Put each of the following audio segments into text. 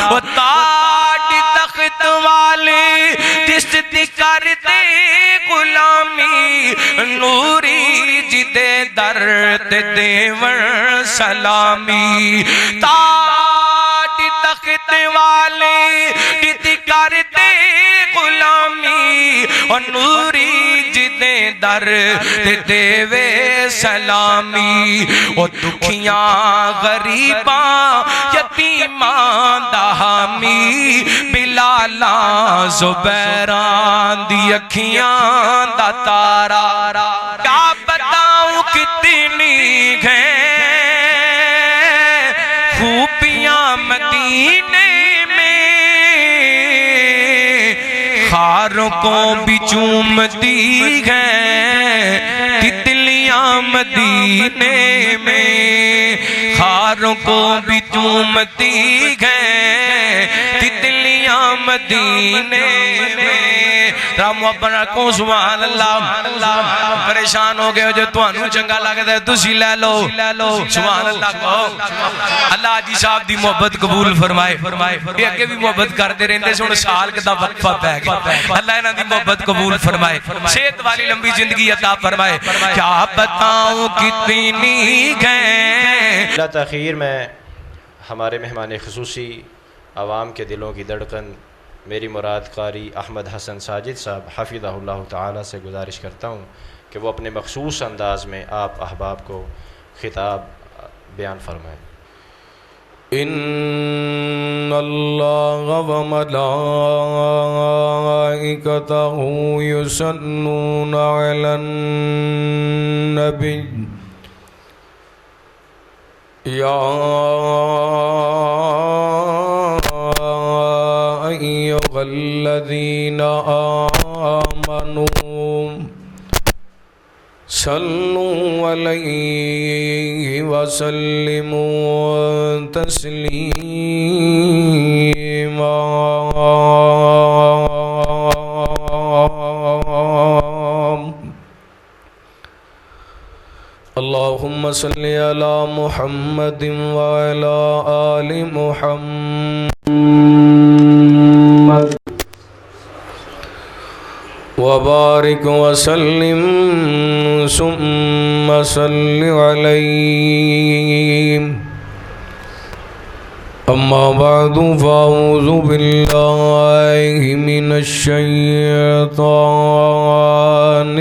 وہ تاج تخت والے جس دی کر دے غلامی نوری جی دے در تے دیور سلامی تاج تخت والے جی کر دے غلامی اور نوری جی دے در تے دیوے سلامی وہ دکھیاں غریباں یتیماں دا حامی بلالاں زبیراں دی اکھیاں دا تارا کیا بتاؤں کتنی ہیں خوبیاں مدینے میں خاروں کو بھی چومتی ہیں تتلیاں مدینے میں خاروں کو بھی چومتی ہیں تتلیاں مدینے میں رام اپنا کو سبحان اللہ پریشان ہو گئے ہو جو تو انہوں چنگا لگتا ہے تسی لے لو سبحان اللہ کہو اللہ جی صاحب دی محبت قبول فرمائے یہ اگے بھی محبت کرتے رہتے سے انہوں سال کے دا وقفہ پہ گئے اللہ انہوں دی محبت قبول فرمائے صحت والی لمبی زندگی عطا فرمائے کیا بتاؤں کتنی گئے بلا تاخیر میں ہمارے مہمان خصوصی عوام کے دلوں کی دھڑکن میری مراد قاری احمد حسن ساجد صاحب حفظہ اللہ تعالی سے گزارش کرتا ہوں کہ وہ اپنے مخصوص انداز میں آپ احباب کو خطاب بیان فرمائیں۔ ان اللہ وملائکتہ یصلون علی النبی یا ایھا الذین آمنوا صلوا علیہ وسلموا تسلیما اللہم صلی علی محمد وعلی آل محمد وبارک وسلم ثم صل علیہ اما بعد فاعوذ باللہ من الشیطان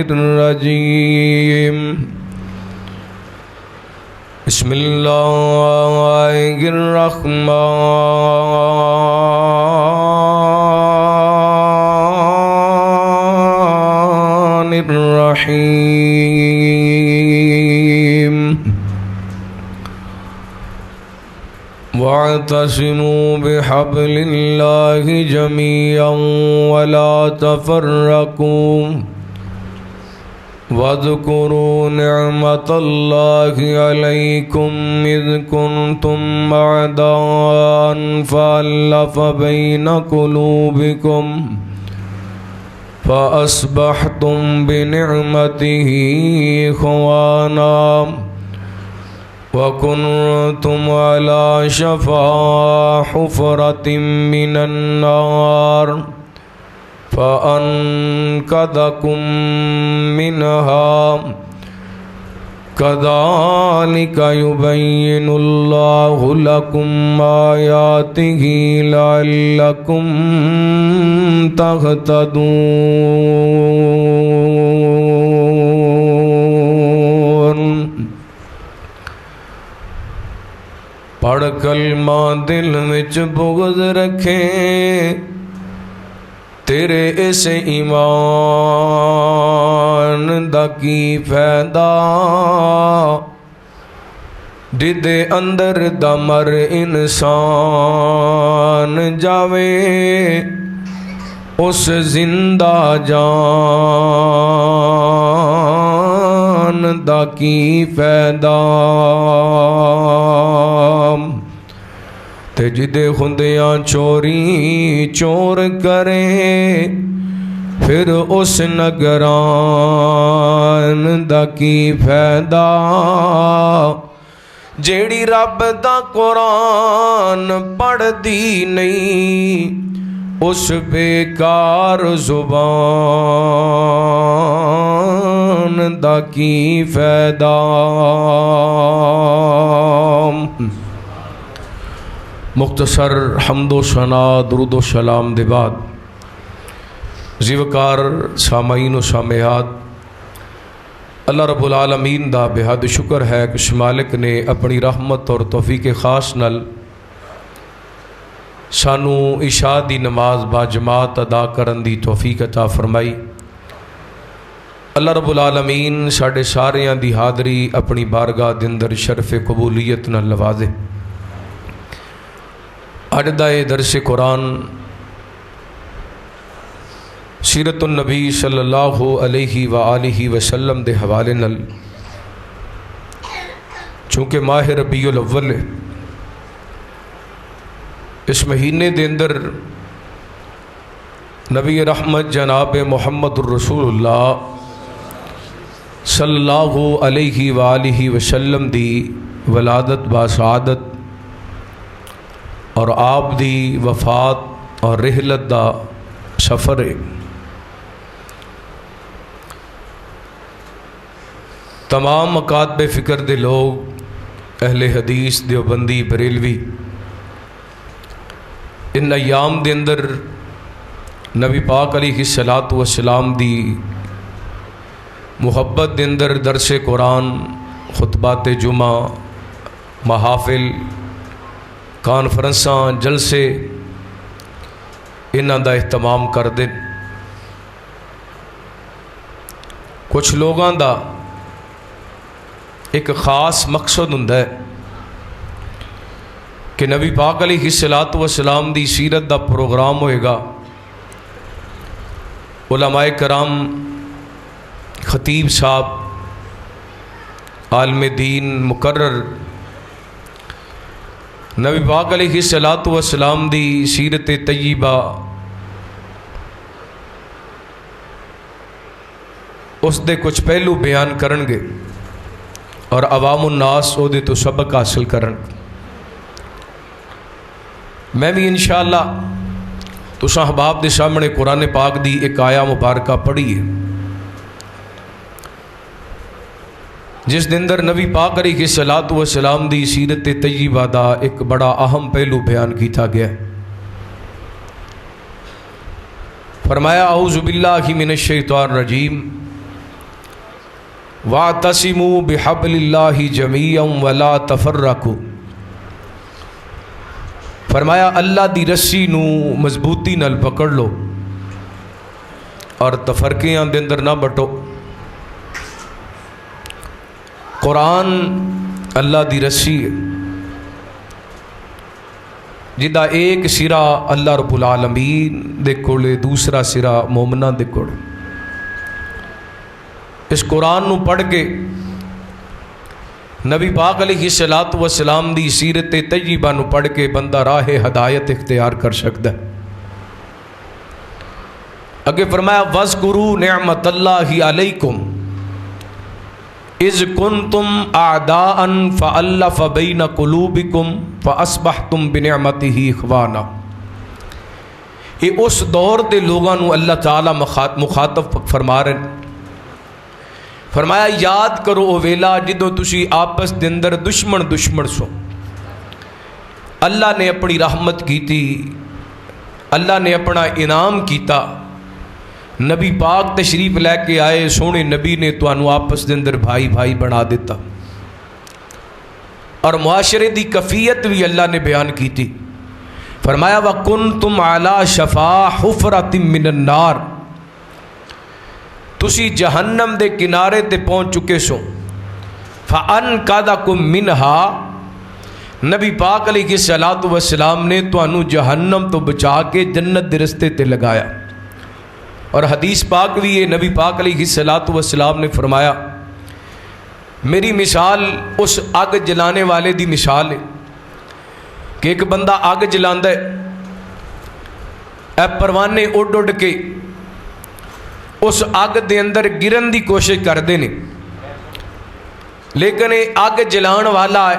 الرجیم بسم اللہ الرحمن الرحیم واعتصموا بحبل اللہ جميعا ولا تفرقوا واذكروا نعمة الله عليكم إذ كنتم أعداء فألف بين قلوبكم فأصبحتم بنعمته إخوانا وكنتم على شفا حفرة من النار فأنقذكم منها كذلك يبين الله لكم آياته لعلكم تهتدون پڑھ کلمہ دل وچ بغض رکھیں تیرے اس ایمان دا کی فائدہ جدے اندر دا مر انسان جاوے اس زندہ جان دا کی فائدہ تے جدے خندیاں چوری چور کرے پھر اس نگران دا کی فائدہ جیڑی رب دا قرآن پڑھ دی نہیں اس بیکار زبان دا کی فائدہ۔ مختصر حمد و ثنا درود و سلام دے بعد زیوکار سامعین و سامعات، اللہ رب العالمین دا بے حد شکر ہے کہ اس مالک نے اپنی رحمت اور توفیق خاص نال سانو عشاء دی نماز با جماعت ادا کرن دی توفیق عطا فرمائی۔ اللہ رب العالمین ساڈے ساریاں دی حاضری اپنی بارگاہ دے اندر شرف قبولیت نال نوازے۔ اج دا درس قرآن سیرت النبی صلی اللہ علیہ وآلہ وسلم دے حوالے نال، چونکہ ماہ ربیع الاول ہے، اس مہینے دے اندر نبی رحمت جناب محمد الرسول اللہ صلی اللہ علیہ وآلہ وسلم دی ولادت با سعادت اور آپ دی وفات اور رحلت دا سفر ہے۔ تمام مکاتب فکر دے لوگ، اہل حدیث دیوبندی بریلوی، ان ایام دے اندر نبی پاک علیہ الصلاۃ والسلام دی محبت دے اندر درس قرآن، خطبات جمعہ، محافل، کانفرنساں، جلسے انہاں دا اہتمام کر دیں۔ کچھ لوگاں دا ایک خاص مقصد ہوندا ہے کہ نبی پاک علیہ الصلاۃ والسلام دی سیرت دا پروگرام ہوئے گا، علماء کرام، خطیب صاحب، عالم دین مقرر نبی پاک علیہ الصلاۃ والسلام دی سیرت طیبہ اس دے کچھ پہلو بیان کرن گے اور عوام الناس او دے تو سبق حاصل کرن۔ میں بھی انشاءاللہ تساں احباب دے سامنے قرآن پاک دی ایک آیا مبارکہ پڑھی ہے جس دے اندر نبی پاک علیہ الصلاۃ والسلام دی سیرت طیبہ دا ایک بڑا اہم پہلو بیان کیتا گیا ہے۔ فرمایا اعوذ باللہ من الشیطان الرجیم وَاعْتَصِمُوا بِحَبْلِ اللَّهِ جَمِيعًا وَلَا تَفَرَّقُوا۔ فرمایا اللہ دی رسی نو مضبوطی نال پکڑ لو اور تفرقیاں دے اندر نہ بٹو۔ قرآن اللہ دی رسی ہے جدا ایک سرا اللہ رب العالمین دے کولے، دوسرا سرا مومنہ دے کولے۔ اس قرآن نو پڑھ کے نبی پاک علیہ الصلاۃ والسلام دی سیرت طیبہ نو پڑھ کے بندہ راہ ہدایت اختیار کر سکتا ہے۔ اگے فرمایا وَاذْكُرُوا نِعْمَةَ اللَّهِ عَلَيْكُمْ اِذْ كُنْتُمْ أَعْدَاءً فَأَلَّفَ بَيْنَ قُلُوبِكُمْ فَأَصْبَحْتُمْ بِنِعْمَتِهِ إِخْوَانًا۔ یہ اس دور دے لوگاں نو اللہ تعالیٰ مخاطب فرما رہے ہیں۔ فرمایا یاد کرو او ویلا جدوں تسی آپس دے اندر دشمن سو، اللہ نے اپنی رحمت کیتی، اللہ نے اپنا انعام کیتا، نبی پاک تشریف لے کے آئے، سونے نبی نے تانوں آپس دے اندر بھائی بھائی بنا دیتا، اور معاشرے دی کفیت بھی اللہ نے بیان کیتی۔ فرمایا وَكُنْتُمْ عَلَى شَفَا حُفْرَةٍ مِّنَ النَّارِ، تسی جہنم دے کنارے تے پہنچ چکے سو، فَأَنْقَذَكُم مِّنْهَا، نبی پاک علیہ الصلاۃ والسلام نے تانوں جہنم تو بچا کے جنت دے رستے تے لگایا۔ اور حدیث پاک بھی یہ نبی پاک علیہ الصلاۃ والسلام نے فرمایا میری مثال اس آگ جلانے والے دی مثال ہے کہ ایک بندہ آگ جلاندہ ہے، اے پروانے اڈ اڈ کے اس آگ دے اندر گرن دی کوشش کر دے نے، لیکن آگ جلان والا ہے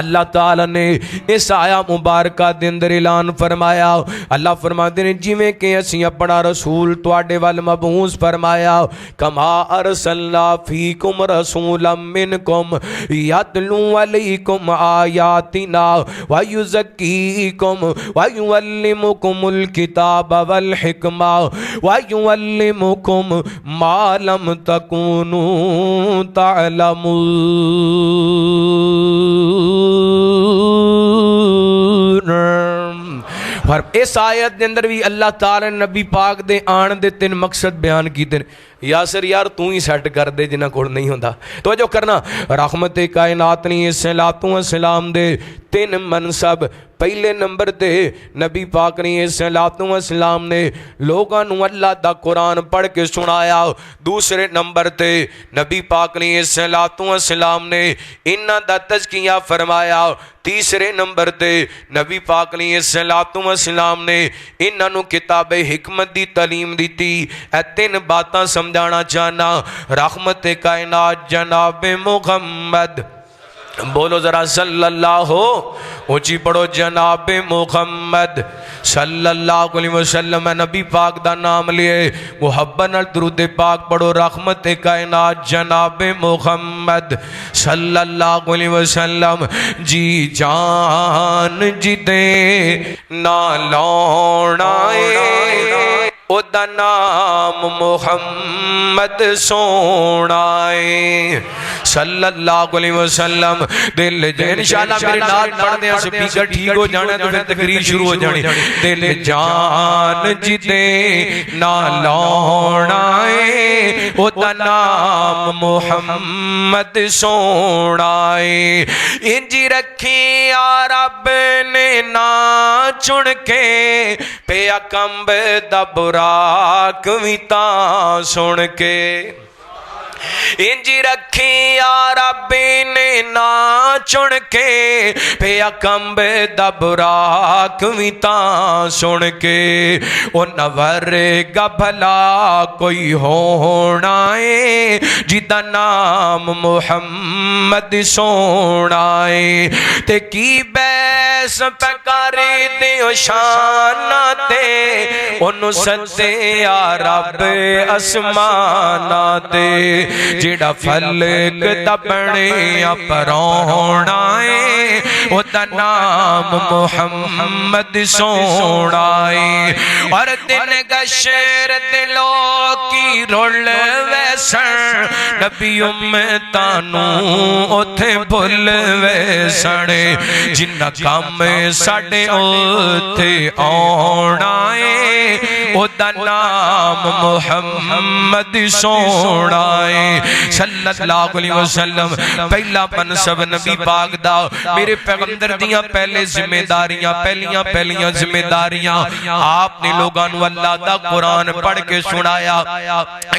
اللہ تعالی نے اس آیا مبارکہ دے اندر اعلان فرمایا اللہ فرماتے ہیں جویں کہ اسی اپنا رسول تواڈے ول مبعوث فرمایا کما ارسلنا فیکم رسولا منکم یتلو علیکم آیاتنا ویزکیکم ویعلمکم الکتاب والحکمہ ویعلمکم ما لم تکونوا تعلمون۔ اور اس آیت دے اندر بھی اللہ تعالی نے نبی پاک دے آن دے 3 مقصد بیان کیتے یاسر یار تو ہی سیٹ کر دے جنہ کول نہیں ہوندا توجہ کرنا رحمت کائنات نے صلاۃ و سلام دے 3 منصب پہلے نمبر تے نبی پاک نے صلاۃ و سلام نے لوگاں نو اللہ دا قرآن پڑھ کے سنایا دوسرے نمبر تے نبی پاک نے صلاۃ و سلام نے انہاں دا تزکیہ فرمایا تیسرے نمبر تے نبی پاک نے صلاۃ و سلام نے انہاں نو کتاب حکمت دی تعلیم دیتی اے 3 باتاں سمجھانا چاہنا رحمت کائنات جناب محمد بولو ذرا صلی اللہ ہو اونچی پڑھو جناب محمد صلی اللہ علیہ وسلم نبی پاک دا نام لیے محبت نال درود پاک پڑھو رحمت کائنات جناب محمد صلی اللہ علیہ وسلم جی جان جی دے نہ لوڑائے او دا نام محمد سونائے صلی اللہ علیہ وسلم دل جان انشاءاللہ میرے نال پڑھ دیں سپیکر ٹھیک ہو جانا تو پھر تقریر شروع ہو جانی دل جان جتے نہ لوڑائے او دا نام محمد سونائے انجی رکھی یا رب نے نا چن کے پیا کمب دا براک ویتا سن کے انجی رکھی یا رب نے نا چن کے پیا کمب دا براک ویتا سن کے او نور گا بھلا کوئی ہونا ہے جدا نام محمد سونا ہے تے کی بیس پکاری دیو شانہ تے انو ستے یا رب اسمانہ تے جڑا فلک دا بنیا پرونا ہے او دا نام محمد سونا ہے اور دن گشر دلوں کی رول ویسن نبی امتانو اتھے بھل ویسن جنہ کام ساڑے اتھے آنا ہے او دا نام محمد سونا ہے صلی اللہ علیہ وسلم پہلا منصب نبی پاک دا میرے پیغمبر دیاں پہلے ذمہ داریاں پہلیاں ذمہ داریاں آپ نے لوگانو اللہ دا قرآن پڑھ کے سنایا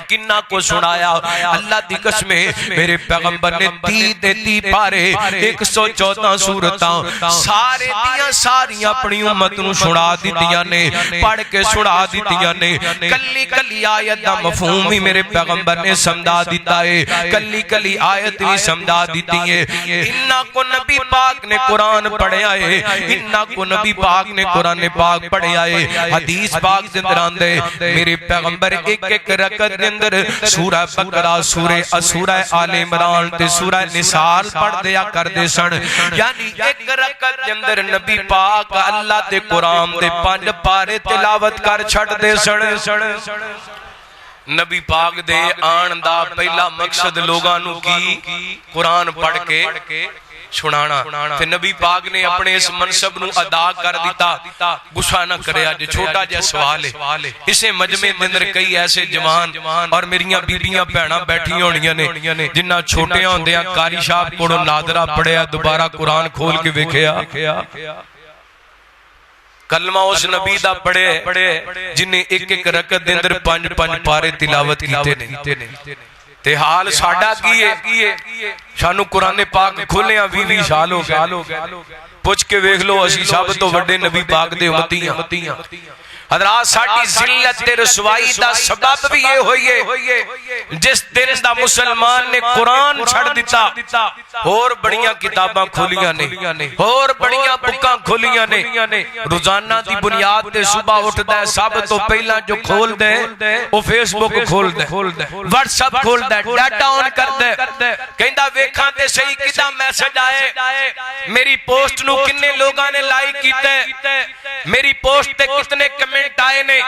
کنہ کو سنایا اللہ دی قسمیں میرے پیغمبر نے 30 پارے 114 سورتاں سارے دیاں ساریاں اپنی امت نو سنا دیتیاں نے پڑھ کے سنا دیتیاں نے کلی کلی آیت دا مفہوم ہی میرے پیغمبر نے سمجھا دیتا ہے کلی کلی آیت بھی سمجھا دیتی ہے انہا کو نبی پاک نے قرآن پڑھے آئے انہا کو نبی پاک نے قرآن پاک پڑھے آئے حدیث پاک زندر آندے میرے پیغمبر ایک رکعت اندر سورہ بقرہ سورہ آل عمران تے سورہ نسال پڑھ دیا کر دے سن یعنی ایک رکعت اندر نبی پاک اللہ دے قرآن دے 5 پارے تلاوت کر چھڑ دے سن نبی پاک دے آن دا پہلا مقصد لوگانو کی قرآن پڑھ کے سنانا تے نبی پاک نے اپنے اس منصب نو ادا کر دیتا گسا نہ کرے آج چھوٹا جا سوال ہے اسے مجمع اندر کئی ایسے جوان اور میریاں بیبیاں بہناں بیٹھی ہونیاں نے جنہ چھوٹے ہوندیاں قاری صاحب کوڑو نادرہ پڑھیا دوبارہ قرآن کھول کے ویکھیا کلمہ اس نبی دا پڑھے جنہیں ایک رکعت دے اندر 5 پارے تلاوت کیتے نہیں تے حال ساڈا کیے شانو قرآن پاک کھولیاں 20 سال ہو گئے پوچھ کے ویکھ لو اسی سب تو بڑے نبی پاک دے امتیاں حضرات ساڈی ذلت تے رسوائی دا سبب بھی یہ ہوئی ہے جس دن دا مسلمان نے قرآن چھڑ دیتا اور بڑیاں کتاباں کھولیاں نے اور بڑیاں بکاں کھولیاں نے روزانہ دی بنیاد تے صبح اٹھدا ہے سب تو پہلا جو کھول دے وہ فیس بک کھول دے واٹس ایپ کھول دے ڈیٹا آن کر دے کہندا ویکھاں تے صحیح کدا میسج آئے میری پوسٹ نو کنے لوگاں نے لائک کیتے میری پوسٹ تے کتنے کمنٹ آئے نے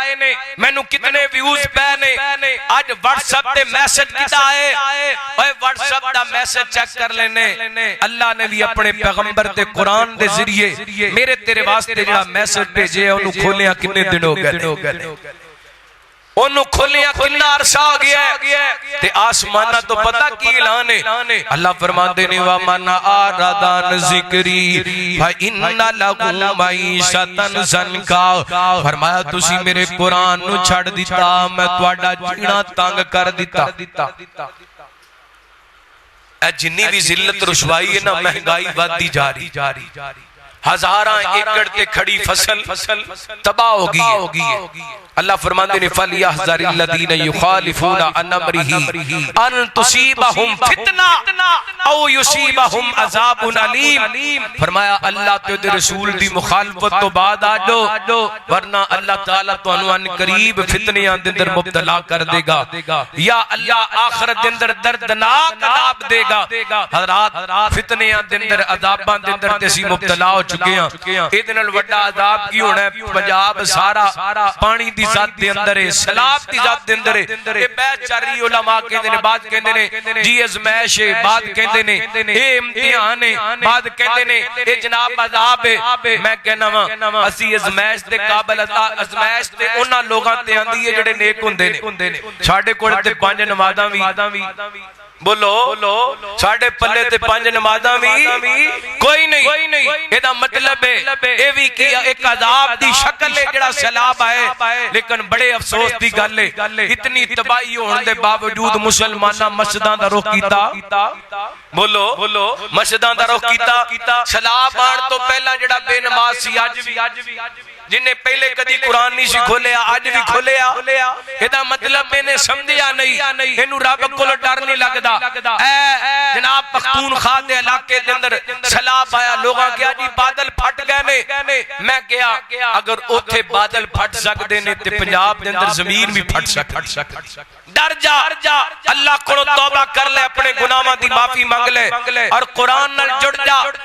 مینوں کتنے ویوز پے نے اج واٹس ایپ تے میسج کدا آئے اوے واٹس ایپ دا میسج چیک کر لینے اللہ نے بھی اپنے پیغمبر تے قرآن دے ذریعے میرے تیرے واسطے جڑا میسج بھیجے انہوں کھولیاں کتنے دن ہو گئے انہوں کھولیاں کتنا عرصہ ہو گیا ہے تے آسمانہ تو پتہ کی اعلان ہے اللہ فرماتے نے وَمَنْ أَعْرَضَ عَنْ ذِكْرِي فَإِنَّ لَهُ مَعِيشَةً ضَنْكَ فرمایا تسی میرے قرآن نو چھڑ دیتا میں تواڈا جینا تنگ کر دیتا اے جنی بھی ذلت رسوائی ہے نا مہنگائی ودی جاری ہزاراں ایکڑ تے کھڑی فصل تباہ ہوگی ہے اللہ فرماتے نے فَلْيَحْذَرِ الَّذِينَ يُخَالِفُونَ عَنْ أَمْرِهِ أَن تُصِيبَهُمْ فِتْنَةٌ أَوْ يُصِيبَهُمْ عَذَابٌ أَلِيمٌ فرمایا اللہ تے رسول دی مخالفت تو بعد آجو ورنہ اللہ تعالیٰ تو ان قریب فتنیاں دندر مبتلا کر دے گا یا اللہ آخرت دندر دردناک عذاب دے گا حضرات فتنیاں دندر عذاباں دندر تیسی مبتلا ہو چکے ہیں ادھنال وڈا عذاب کی ہونا ہے پنجاب سارا پانی دی ذات دے اندر ہے سلاب دی ذات دے اندر ہے یہ بیت چاری علماء کہندے نے بعد کہندے نے جی ازمائش ہے بعد کہندے نے اے امتحان ہے بعد کہندے نے اے جناب عذاب ہے میں کہنا وا اسی ازمائش دے قابل ازمائش تے انہاں لوگاں تے آندی ہے جڑے نیک ہوندے نے ساڈے کول تے 5 نمازاں وی بولو ساڑھے پلے تے 5 نمازاں بھی کوئی نہیں ایدہ مطلب ہے اے بھی کیا ایک عذاب دی شکل ہے جڑا سیلاب آئے لیکن بڑے افسوس دی گل ہے اتنی تباہی ہونے دے باوجود مسلمانہ مسجداں دا رخ کیتا بولو مسجداں دا رخ کیتا سیلاب آن تو پہلا جڑا بے نماز سی آج بھی جنہیں پہلے کدی قرآن نہیں سی کھولیا آج بھی کھولیا ایدہ مطلب میں نے سمجھیا نہیں انہوں رب کو ڈر نہیں لگدا اے جناب پختونخوا دے علاقے دے اندر سیلاب آیا لوگاں کیا جی بادل پھٹ گئے نے میں کیا اگر اوتھے بادل پھٹ سکدے نے تے پنجاب دے اندر زمین بھی پھٹ سکدے ڈر جا اللہ کو توبہ کر لے اپنے گناہاں دی معافی مانگ لے اور قرآن نال جڑ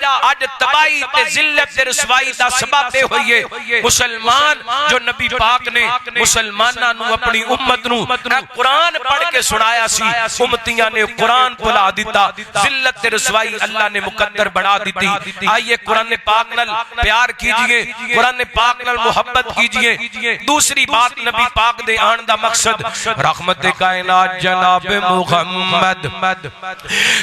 جا اج تباہی تے ذلت تے رسوائی دا سبب تے ہوئیے مسلمان جو نبی پاک نے مسلماناں نو اپنی امت نو قرآن پڑھ کے سنایا سی امتیاں نے قرآن بلا دیتا ذلت تے رسوائی اللہ نے مقدر بنا دیتی آئیے قرآن پاک نال پیار کیجئے قرآن پاک نال محبت کیجئے دوسری بات نبی پاک دے آن دا مقصد رحمت کائنات جناب محمد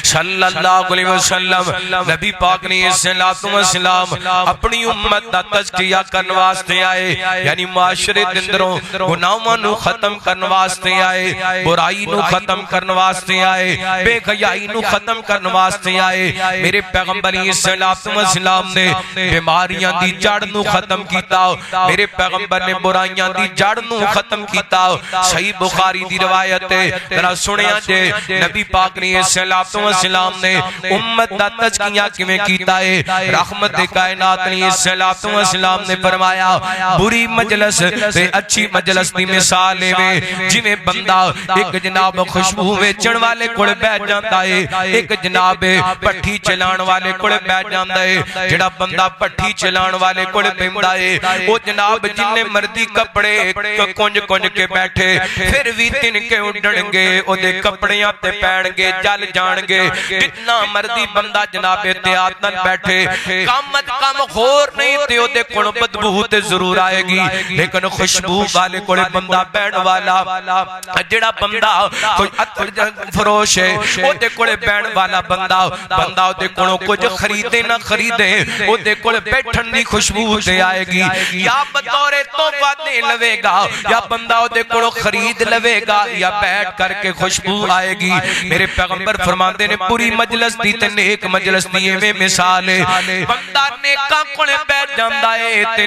صلی اللہ علیہ وسلم نبی پاک نے صلاۃ و سلام اپنی امت دا تزکیہ کرن واسطے آئے یعنی معاشرے دے اندروں گناہاں نو ختم کرن واسطے آئے برائی نو ختم کرن واسطے آئے بے حیائی نو ختم کرن واسطے آئے میرے پیغمبر صلاۃ و سلام نے بیماریاں دی جڑ نو ختم کیتا میرے پیغمبر نے برائیاں دی جڑ نو ختم کیتا صحیح بخاری دی روایت ہے ذرا سنیا جے نبی پاک نے صلاۃ و سلام نے امت دا تزکیہ کیویں کیتا ہے رحمت کائنات نے صلاۃ و سلام نے فرمایا بری مجلس تے اچھی مجلس دی مثال ہے جویں بندہ ایک جناب خوشبو ویچن والے کول بیٹھ جاندا ہے ایک جناب پٹھی چلان والے کول بیٹھ جاندا ہے جڑا بندہ پٹھی چلان والے کول بیٹھدا ہے او جناب جننے مرضی کپڑے کنج کے بیٹھے پھر بھی تن کے اڈن گے او دے کپڑیاں تے پین گے جل جان گے کتنا مرضی بندہ جناب احتیاط نال بیٹھے کم خور نہیں تے او دے کول بدبو تے ضرور آئے گی لیکن خوشبو والے کول بندہ بیٹھ والا جڑا بندہ کوئی عطر فروش ہے او دے کول بیٹھ والا بندہ او دے کولوں کچھ خریدے نہ خریدے او دے کول بیٹھن دی خوشبو تے آئے گی یا بطور تحفہ دے لوے گا یا بندہ او دے کولوں خرید لوے گا یا بیٹھ کر کے خوشبو آئے گی میرے پیغمبر فرماندے نے پوری مجلس دی تے نیک مجلس دی ایویں مثال ہے بندہ نیکاں کول بیٹھ جاندا ہے تے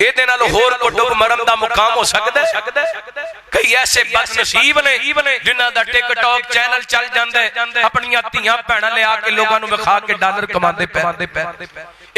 ਇਹਦੇ ਨਾਲ ਹੋਰ ਕੋ ਡੁੱਬ ਮਰਨ ਦਾ ਮੁਕਾਮ ਹੋ ਸਕਦਾ ਹੈ? ਕਈ ਐਸੇ ਬਦਨਸੀਬ ਨੇ ਜਿਨ੍ਹਾਂ ਦਾ ਟਿਕਟੌਕ ਚੈਨਲ ਚੱਲ ਜਾਂਦਾ ਹੈ, ਆਪਣੀਆਂ ਧੀਆਂ ਭੈਣਾਂ ਲਿਆ ਕੇ ਲੋਕਾਂ ਨੂੰ ਵਿਖਾ ਕੇ ਡਾਲਰ ਕਮਾਉਂਦੇ ਪਏ।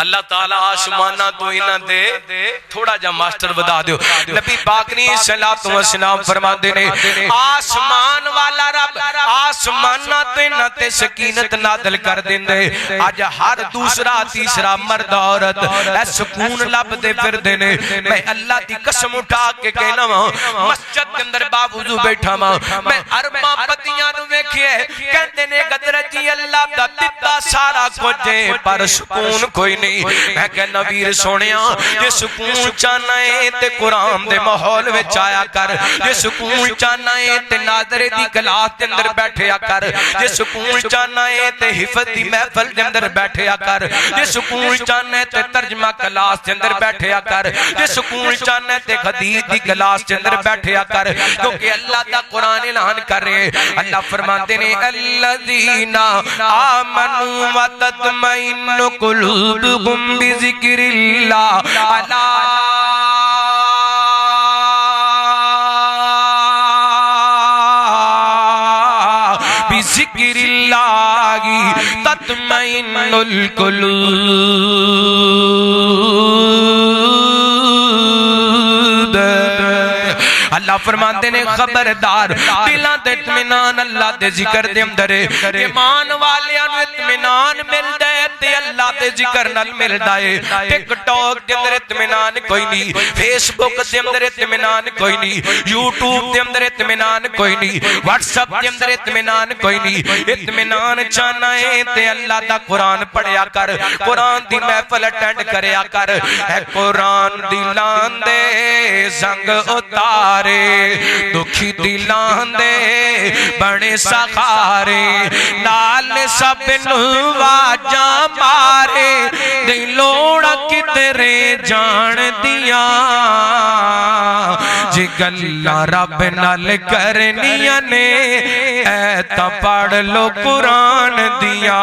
اللہ تعالیٰ آسمانہ تو انہ دے تھوڑا جا ماسٹر بدا دیو نبی پاک نے صلاۃ و سلام فرما دینے آسمان والا رب آسمانہ تو انہ تے سکینت نادل کر دیندے آج ہر دوسرا تیسرا مرد عورت اے سکون لب دے پھر دینے میں اللہ دی قسم اٹھا کے کہنا ہوں مسجد کے اندر باوضو بیٹھا ہوں میں ارباں پتیاں نو ویکھیے کہندے نے قدرت جی اللہ دا دتا سارا کچھ پر سکون کوئی نہیں میں کہنا ویر سونیا یہ سکون چاہنا ہے تے قرآن دے ماحول وچ آیا کر یہ سکون چاہنا ہے تے ناظرے دی کلاس دے اندر بیٹھیا کر یہ سکون چاہنا ہے تے حفظ دی محفل دے اندر بیٹھیا کر یہ سکون چاہنا ہے تے ترجمہ کلاس دے اندر بیٹھیا کر یہ سکون چاہنا ہے تے حدیث دی کلاس دے اندر بیٹھیا کر کیونکہ اللہ دا قرآن اعلان کر رہے اللہ فرماتے نے الذین آمنوا وتطمئن قلوبهم بذکر اللہ الا بذکر اللہ تطمئن القلوب اللہ فرماتے نے خبردار دلان دے اطمینان اللہ دے ذکر دے اندر ایمان والیاں نو اطمینان مل دے تے اللہ دے ذکر نال مل دے ٹک ٹاک دے اندر اطمینان کوئی نہیں فیس بک دے اندر اطمینان کوئی نہیں یوٹیوب دے اندر اطمینان کوئی نہیں واٹس ایپ دے اندر اطمینان کوئی نہیں اطمینان چاہنا ہے تے اللہ دا قرآن پڑھیا کر قرآن دی محفل اٹینڈ کریا کر اے قرآن دلان دے زنگ اتارے دکھی دلان دے بڑے سخارے نال سب نواجاں مارے دلوڑا کترے جان دیا جی گلہ رب نال کرنیاں نے اے تا پڑھ لو قرآن دیا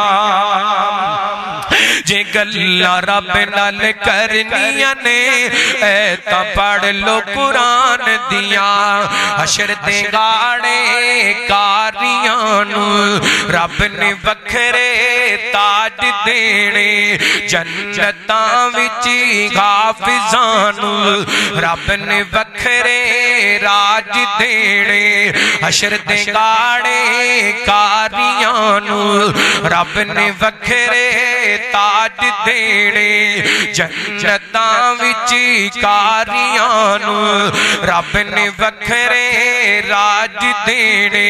جے گلہ رب نال کرنیاں نے اے تا پڑھ لو قرآن دیا حشر دے گاڑے کاریاں نو رب نے وکھرے تاج دینے جنتاں وچی حافظاں نو رب نے وکھرے راج دینے حشر دے گاڑے کاریاں نو رب نے وکھرے تاج دینے جنتاں وچی کاریاں نو رب نے وکھرے راج دینے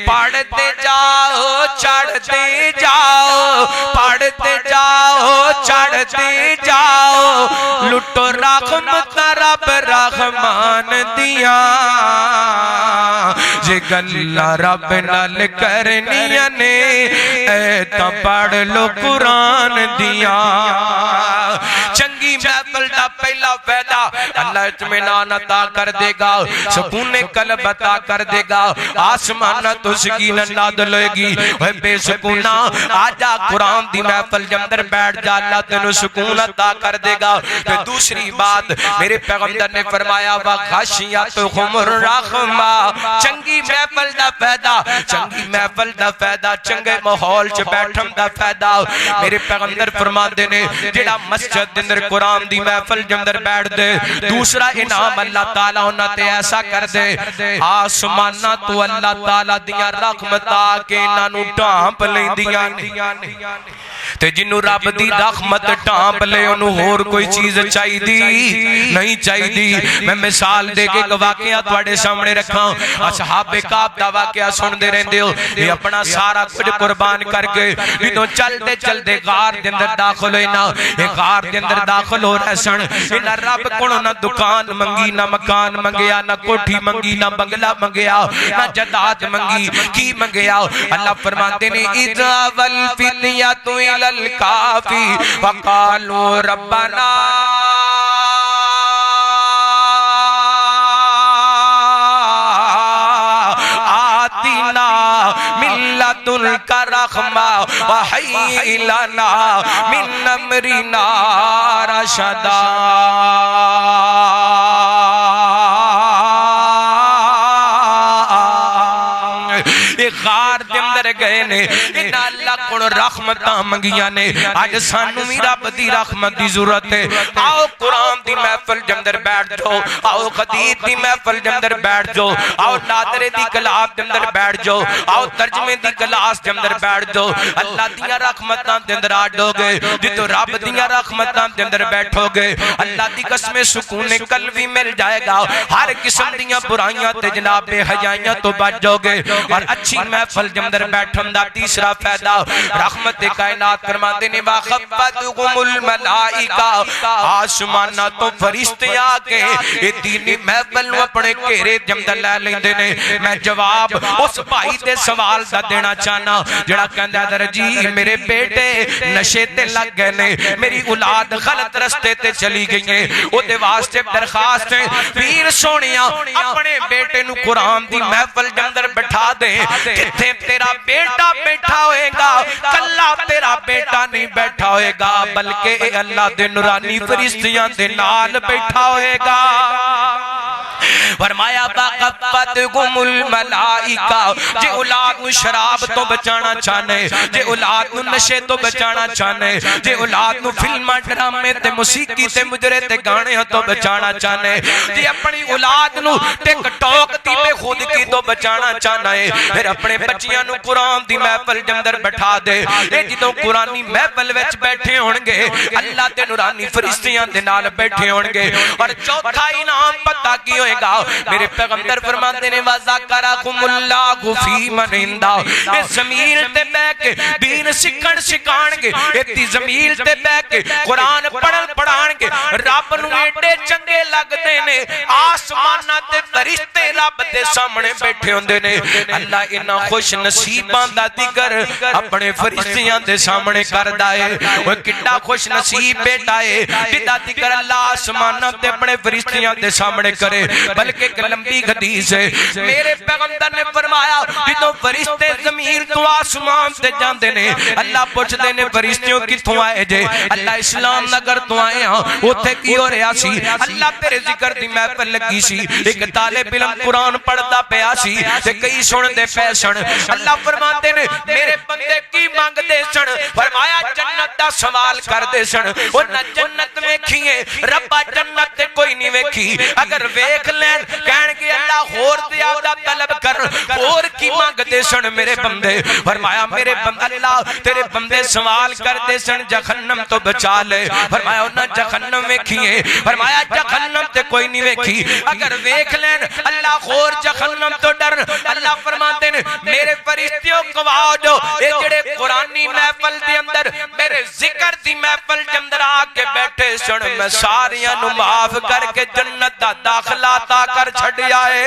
پڑھتے جاؤ چڑھتے جاؤ پڑھتے جاؤ چڑھتے جاؤ لٹو رحمت رب رحمان دیا جے گلہ رب نال کرنیاں نے اے تا پڑھ لو قرآن دیا چنگی محفل دا پہلا فائدہ اللہ اطمینان عطا کر دے گا سکون قلب عطا کر دے گا آسمان تو سکینت نازل ہوئے گی اے بے سکونہ آجا قرآن دی محفل جمدر بیٹھ جا اللہ تینو سکون عطا کر دے گا پھر دوسری بات میرے پیغمبر نے فرمایا وَغَشِيَتْهُمُ الرَّحْمَةُ چنگی محفل دا فائدہ چنگی محفل دا فائدہ چنگے ماحول چ بیٹھن دا فائدہ میرے پیغمبر فرما دے نے جڑا مسجد اندر قرآن دی محفل جمدر بیٹھ دے دوسرا انعام اللہ تعالیٰ انہاں تے ایسا کر دے آسمانہ تو اللہ تعالیٰ دیاں رحمتاں کے انہاں نو ڈھانپ لیندیاں تے جنو رب دی رحمت ڈھانپ لے انہوں اور کوئی چیز چاہی دی نہیں چاہی دی میں مثال دے کے واقعہ تواڈے سامنے رکھا اصحاب کعب دا واقعہ سن دے رہندے ہو یہ اپنا سارا کچھ قربان کر کے جنوں چلتے چلتے غار دے اندر داخل ہوئے نا یہ غار دے اندر داخل ہو رہے سن انہاں رب کولوں نہ دکان منگی نہ مکان منگیا نہ کوٹھی منگی نہ بنگلہ منگیا نہ جائیداد منگی کی منگیا اللہ فرماتے نے اذا والفتیۃ الی الکافی وقالوا ربنا آتنا من لدنک رحمہ وہیئ لنا من امرنا رشدا غار دے اندر گئے نے انہاں اللہ کو رحمتاں منگیاں نے اج سانو بھی رب دی رحمت دی ضرورت ہے آؤ قرآن دی محفل جندر بیٹھ جاؤ آؤ حدیث دی محفل جندر بیٹھ جاؤ آؤ نادرے دی کلاس جندر بیٹھ جاؤ آؤ ترجمے دی کلاس جندر بیٹھ جاؤ اللہ دیاں رحمتاں جندر آڈو گے جتو رب دیاں رحمتاں جندر بیٹھو گے اللہ دی قسم سکون قلبی مل جائے گا ہر قسم دیاں برائیاں تے جناب بے حیائیاں تو بچ جاؤ گے اور اچھی محفل جندر بیٹھن دا تیسرا فائدہ رحمت کائنات فرماتے نے واخفتهم الملائکہ آسمانہ تو فرشتے آکے اے دینی محفل نو اپنے گھیرے جمدر لے لیندے نے میں جواب اس بھائی دے سوال دا دینا چاہنا جڑا کہندہ در جی میرے بیٹے نشے تے لگ گئے نے میری اولاد غلط رستے تے چلی گئی ہیں او دے واسطے درخواست ہے پیر سونیاں اپنے بیٹے نو قرآن دی محفل جمدر بٹھا دیں کتھے تیرا بیٹا بیٹھا ہوئے گا کلا تیرا بیٹا نہیں بیٹھا ہوئے گا بلکہ اے اللہ دے نورانی فرشتیاں دے نال بیٹھا ہوئے گا فرمایا باقفتکم الملائکہ جے اولاد نو شراب تو بچانا چاہنے جے اولاد نو نشے تو بچانا چاہنے جے اولاد نو فلمہ ڈرامے تے موسیقی تے مجرے تے گانے تو بچانا چاہنے جے اپنی اولاد نو ٹک ٹوک تی بے خود کی تو بچانا چاہنا ہے پھر اپنے بچیاں نو قرآن دی محفل جندر بٹھا دے اے جدوں قرآنی محفل وچ بیٹھے ہونگے اللہ دے نورانی فرشتیاں دے نال بیٹھے ہونگے اور چوتھا انعام پتہ کی ہوئے گا میرے پیغمبر فرماتے نے وَذَكَرَكُمُ اللَّهُ فِي مَنْ عِنْدَهُ اس زمین تے بیٹھ کے دین سکھن سکھان گے ایتی زمین تے بیٹھ کے قرآن پڑھن پڑھان گے رب نو ایڈے چنگے لگتے نے آسمانہ تے فرشتے رب دے سامنے بیٹھے ہوندے نے اللہ انہاں خوش نصیباں دا ذکر اپنے فرشتیاں دے سامنے کردا ہے او کڈا خوش نصیب بیٹا ہے جدا ذکر اللہ آسمانہ تے اپنے فرشتیاں دے سامنے کرے بلکہ ایک لمبی حدیث ہے میرے پیغمبر نے فرمایا جدوں فرشتے زمین تو آسمان تے جاندے نے اللہ پوچھدے نے فرشتیوں کتھوں آئے جے اللہ اسلام نگر تو آئے ہاں اوتھے کی ہو رہا سی اللہ تیرے ذکر دی محفل لگی سی ایک طالب علم قرآن پڑھدا پیا سی تے کئی سن دے پے سن اللہ فرماتے نے میرے بندے کی مانگ دے سن فرمایا جنت دا سوال کر دے سن او نہ جنت ویکھیے ربا جنت تے کوئی نہیں ویکھی اگر ویکھ لین کہن گے اللہ اور زیادہ طلب کر اور کی مانگ دے سن میرے بندے فرمایا میرے بندے اللہ تیرے بندے سوال کر دے سن جہنم تو بچا لے فرمایا انہاں جہنم ویکھیے فرمایا جہنم تے کوئی نہیں ویکھی اگر ویکھ لین اللہ اور جہنم تو ڈر اللہ فرماتے ہیں میرے فرشتیوں گواہ جو اے جڑے قرآنی محفل دے اندر میرے ذکر دی محفل دے اندر آ کے بیٹھے سن میں ساریاں نو معاف کر کے جنت دا داخلہ عطا کر چھڑ آئے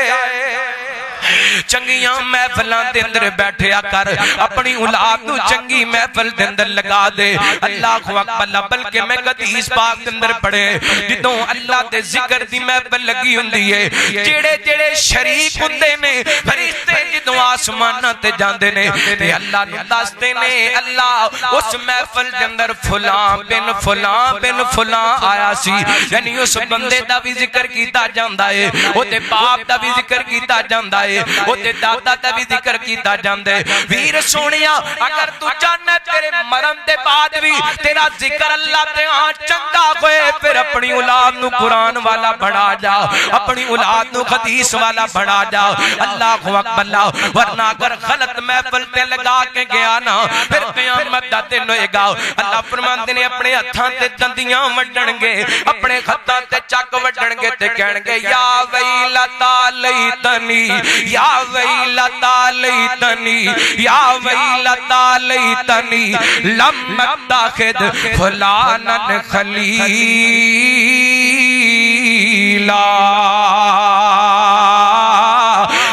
چنگیاں محفلاں دے اندر بیٹھیا کر اپنی اولاد نو چنگی محفل دے اندر لگا دے اللہ اکبر بلکہ میں حدیث پاک دے اندر پڑھے جدوں اللہ دے ذکر دی محفل لگی ہوندی ہے جڑے جڑے شریک ہوندے نے فرشتے جدوں آسماناں تے جاندے نے تے اللہ نو دسدے نے اللہ اس محفل دے اندر فلاں بن فلاں آیا سی یعنی اس بندے دا بھی ذکر کیتا جاندا ہے او تے باپ دا بھی ذکر کیتا جاندا ہے او تے دادا دا بھی ذکر کیتا جاندا ہے ویر سونیا اگر تو چاہنا تیرے مرن دے بعد بھی تیرا ذکر اللہ تے ہاں چنگا ہوئے پھر اپنی اولاد نو قرآن والا بڑھا جا اپنی اولاد نو حدیث والا بڑھا جا اللہ اکبر اللہ ورنہ اگر غلط محفل تے لگا کے گیا نا پھر قیامت دا دن ہوئے گا اللہ فرماندے نے اپنے ہتھاں تے دندیاں وڈن گے اپنے خطاں تے چک وڈن گے تے کہن گے یا ویلتا لیتنی یا ویلتا لیتنی یا ویلتا لیتنی لم اتخذ فلانا خلیلا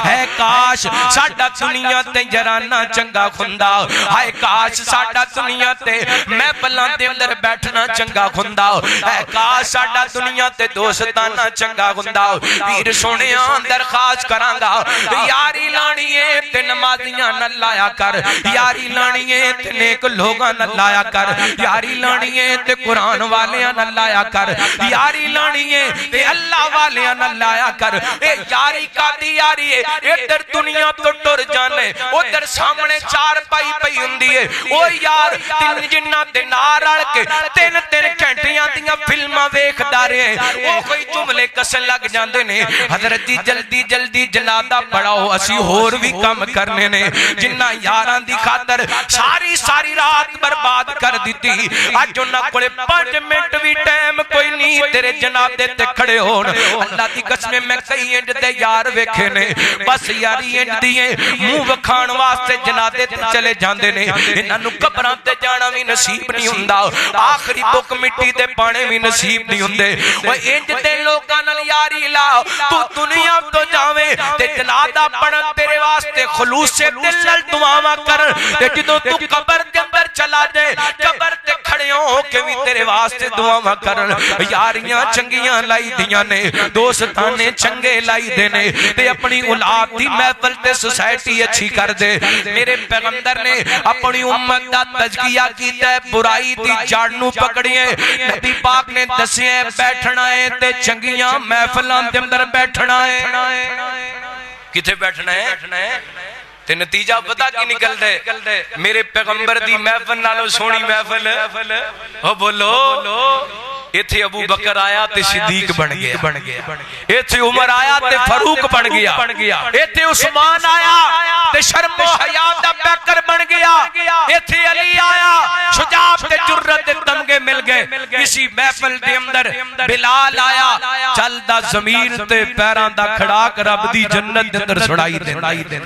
ہے کاش ساڈا دنیا تے جرانا چنگا خوندا ہائے کاش ساڈا دنیا تے محفلاں دے اندر بیٹھنا چنگا خوندا ہے کاش ساڈا دنیا تے دوستانہ چنگا خوندا پیر سونیاں درخواست کراں گا یاری لانی ہے تے نمازیاں نہ لایا کر یاری لانی ہے تے نیک لوگاں نہ لایا کر یاری لانی ہے تے قرآن والیاں نہ لایا کر یاری لانی ہے تے اللہ والیاں نہ لایا کر اے یاری کا دی یاری ہے ادھر تو دنیا تو ٹر جانے ادھر سامنے چار پائی پئی ہوندی ہے او یار تین جنہ دے نال رل کے تین گھنٹیاں دیاں فلماں ویکھدا رہے او کوئی جملے کسن لگ جاندے نے حضرت جی جلدی جلدی جنازہ پڑھاؤ اسی ہور بھی کم کرنے نے جنہ یاراں دی خاطر ساری رات برباد کر دیتی اج انہاں کولے 5 منٹ بھی ٹائم کوئی نہیں تیرے جنازے تے کھڑے ہون اللہ دی قسم میں کئی انج دے یار ویکھے نے بس یاری انج دیے منہ وکھان واسطے جنازے تے چلے جاندے نے انہاں نوں قبراں تے جانا بھی نصیب نہیں ہوندا آخری بک مٹی دے پانے بھی نصیب نہیں ہوندے او انج دے لوکاں نال یاری لا تو دنیا تو جاویں تے جنازہ پڑھن تیرے واسطے خلوص سے دل نال دعاواں کرن تے جدوں تو قبر دے اندر چلا جائے قبر تے کھڑے ہو کے بھی تیرے واسطے دعاواں کرن یاریاں چنگیاں لائی دیاں نے دوستانے چنگے لائی دے نے تے اپنی اولاد دی محفل تے سوسائٹی اچھی کر دے میرے پیغمبر نے اپنی امت دا تزکیہ کیتا ہے برائی دی جڑ نوں پکڑیے نبی پاک نے دسیا بیٹھنا ہے تے چنگیاں محفلاں دے اندر بیٹھنا ہے کتے بیٹھنا ہے تے نتیجہ پتا کی نکل دے میرے پیغمبر دی محفل نالو سونی محفل او بولو ایتھے ابو بکر آیا تے صدیق بن گیا ایتھے عمر آیا تے فاروق بن گیا ایتھے عثمان آیا تے شرم و حیا دا پیکر بن گیا ایتھے علی آیا شجاعت تے جرت دے تمغے مل گئے کسی محفل دے اندر بلال آیا چلدا زمین تے پیراں دا کھڑاک رب دی جنت دے اندر سڑائی دے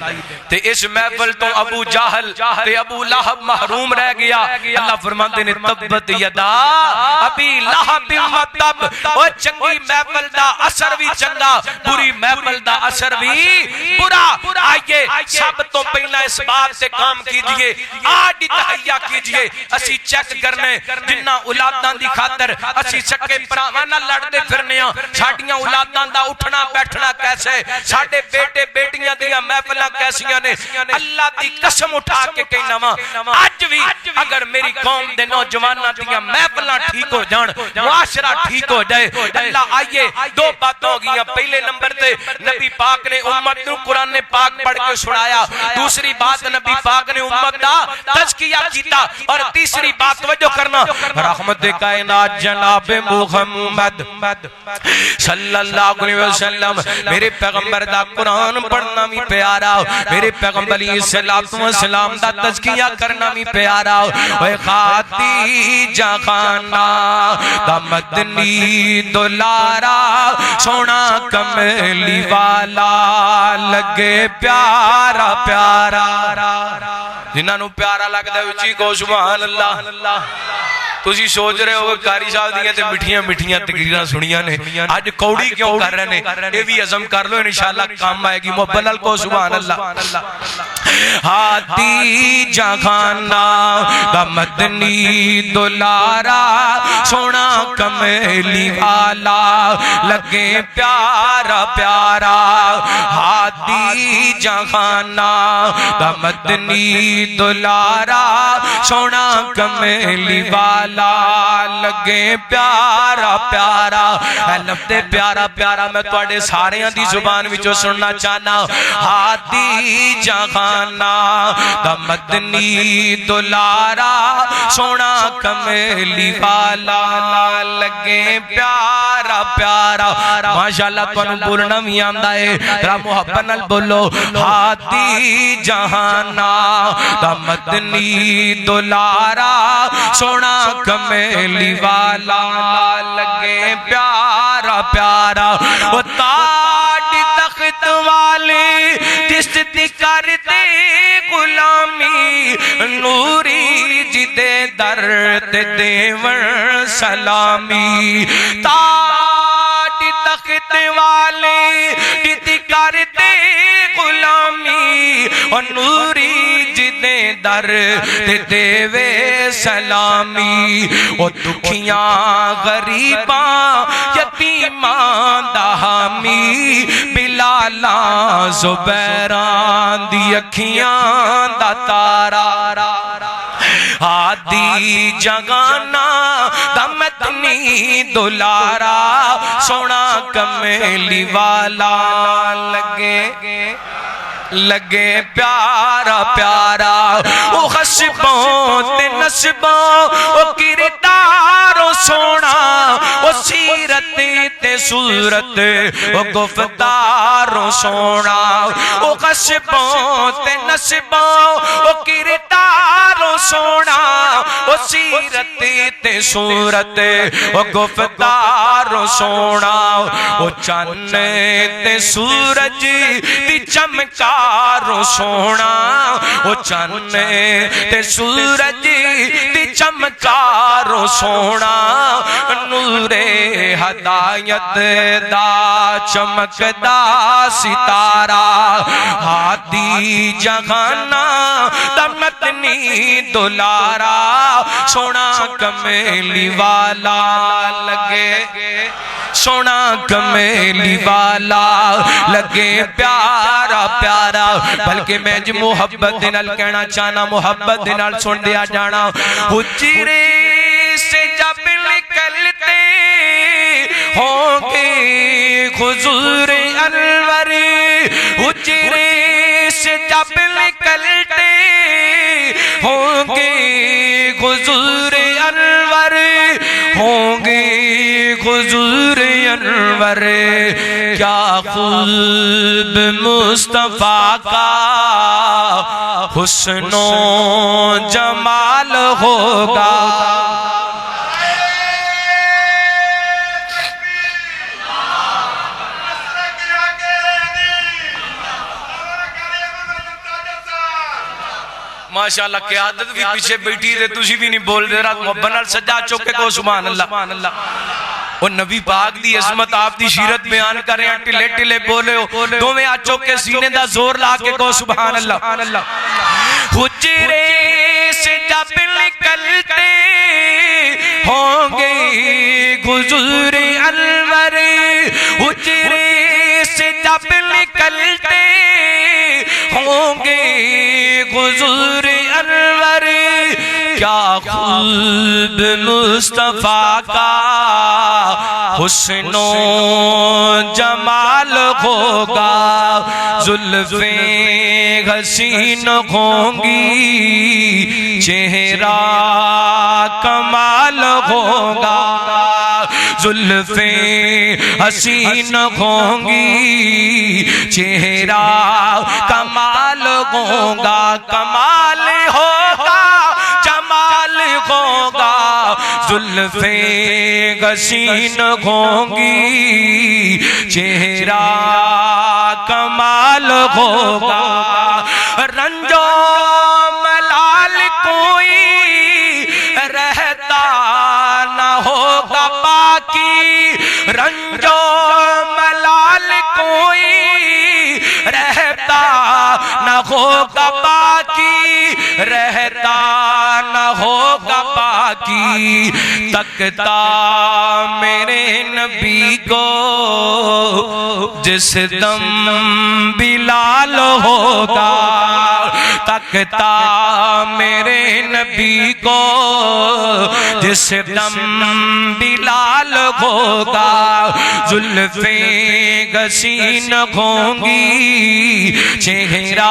تے اس محفل تو ابو جہل تے ابو لہب محروم رہ گیا اللہ فرماندے نے تبت یدا ابی لہب مطلب او چنگی محفل دا اثر بھی چنگا بری محفل دا اثر بھی برا آئیے سب تو پہلا اس بات سے کام کیجئے آج تحیہ کیجئے اسی چیک کرنے جنہ اولاداں دی خاطر اسی سکے پراوانا لڑتے پھرنیاں ساڑیاں اولاداں دا اٹھنا بیٹھنا کیسے ساڑے بیٹے بیٹیاں دیا محفلہ کیسیاں نے اللہ دی قسم اٹھا کے کہنا ماں آج بھی اگر میری قوم دے نوجوانہ دیا محفلہ ٹھیک ہو جان معاشرہ ٹھیک ہو جائے اللہ آئیے دو باتوں گیا پہلے نمبر تے نبی پاک نے امت نو قرآن پاک پڑھ کے سنایا دوسری بات نبی پاک نے امت دا تزکیہ کیتا اور تیسری بات توجہ کرنا رحمت کائنات جناب محمد صلی اللہ علیہ وسلم میرے پیغمبر دا قرآن پڑھنا بھی پیارا میرے پیغمبر علیہ السلام دا تزکیہ کرنا بھی پیارا اے خاتی جہانا دا مدنی دلارا سونا کملی والا لگے پیارا جنہاں نو پیارا لگتا ہے اچھی کو سبحان اللہ تسی سوچ رہے ہو کاری صاحب دیاں تے مٹھیاں تقریراں سنیاں نے آج کوڑی کیوں کر رہے نے یہ بھی عزم کر لو انشاءاللہ کام آئے گی محبت کو سبحان اللہ ہاتھی جہانا دا مدنی دلارا سونا کملی والا لگے پیارا ہاتھی جہانا دا مدنی دلارا سونا کملی والا لگے پیارا اے لفظ پیارا میں تواڈے ساریاں دی زبان وچوں سننا چاہنا ہاتھی جہانا دا مدنی دلارا سونا کملی والا لگے پیارا ماشاءاللہ تانوں بولنا بھی آندا ہے ذرا محبت نال بولو ہاتھی جہانا دا مدنی دلارا سونا کملی والا لگے پیارا وہ تاج تخت والی جس دی کرتے غلامی نوری جدے در تے دیون سلامی تاج تخت والی جدی کرتے غلامی اور نوری جدے در تے دیوے سلامی او دکھیاں غریباں یتیماں دا حامی بلالاں زبیران دی اکھیاں دا تارا ہاتھی جگانا دا مدنی دلارا سونا کملی والا لگے لگے پیارا پیارا او خشبوں تے نسبوں او کردارو سونا او سیرت تے صورت او گفتارو سونا او خشبوں تے نسبوں او کردارو سونا او سیرت تے صورت او گفتارو سونا او چاند تے سورج دی چمکارو سونا او چاند تے سورج دی چمکارو سونا نور ہدایت دا چمکدا ستارہ ہادی جہانا دا مدنی دلارا سونا کمیلی والا لگے سونا کمیلی والا لگے پیارا پیارا بلکہ میں جو محبت نال کہنا چاہنا محبت نال سن دیا جانا حجرے سے جب نکلتے ہوں گے حضور انور حجرے سے جب نکلتے ہوں گے حضور انور ہوں گے حضور انور کیا خوب مصطفیٰ کا حسن و جمال ہوگا ماشاءاللہ قیادت بھی پیچھے بیٹھی تھے تجھی بھی نہیں بول دے رہا محبت نال سجا چوکے کو سبحان اللہ اور نبی پاک دی عظمت آپ دی شیرت بیان کر رہے ہیں ٹلے ٹلے بولے ہو دو میں آج چوکے سینے دا زور لا کے کو سبحان اللہ حجرے سے جب نکلتے ہوں گے حضور انور حجرے سے جب نکلتے ہوں گے حضور انور کیا خوب مصطفیٰ کا حسن و جمال ہوگا زلفیں حسین ہوں گی چہرہ کمال ہوگا زلفیں حسین ہوں گی چہرہ کمال ہوگا کمال ہوگا جمال ہوگا زلفیں حسین ہوں گی چہرہ کمال ہوگا رنجو ملال کوئی رہتا نہ ہوگا باقی رنجو ملال کوئی رہتا نہ ہوگا باقی رہتا نہ ہوگا باقی تکتا میرے نبی کو جس دم بلال ہوگا تکتا میرے نبی کو جس دم بلال ہوگا زلفیں حسین ہوں گی چہرہ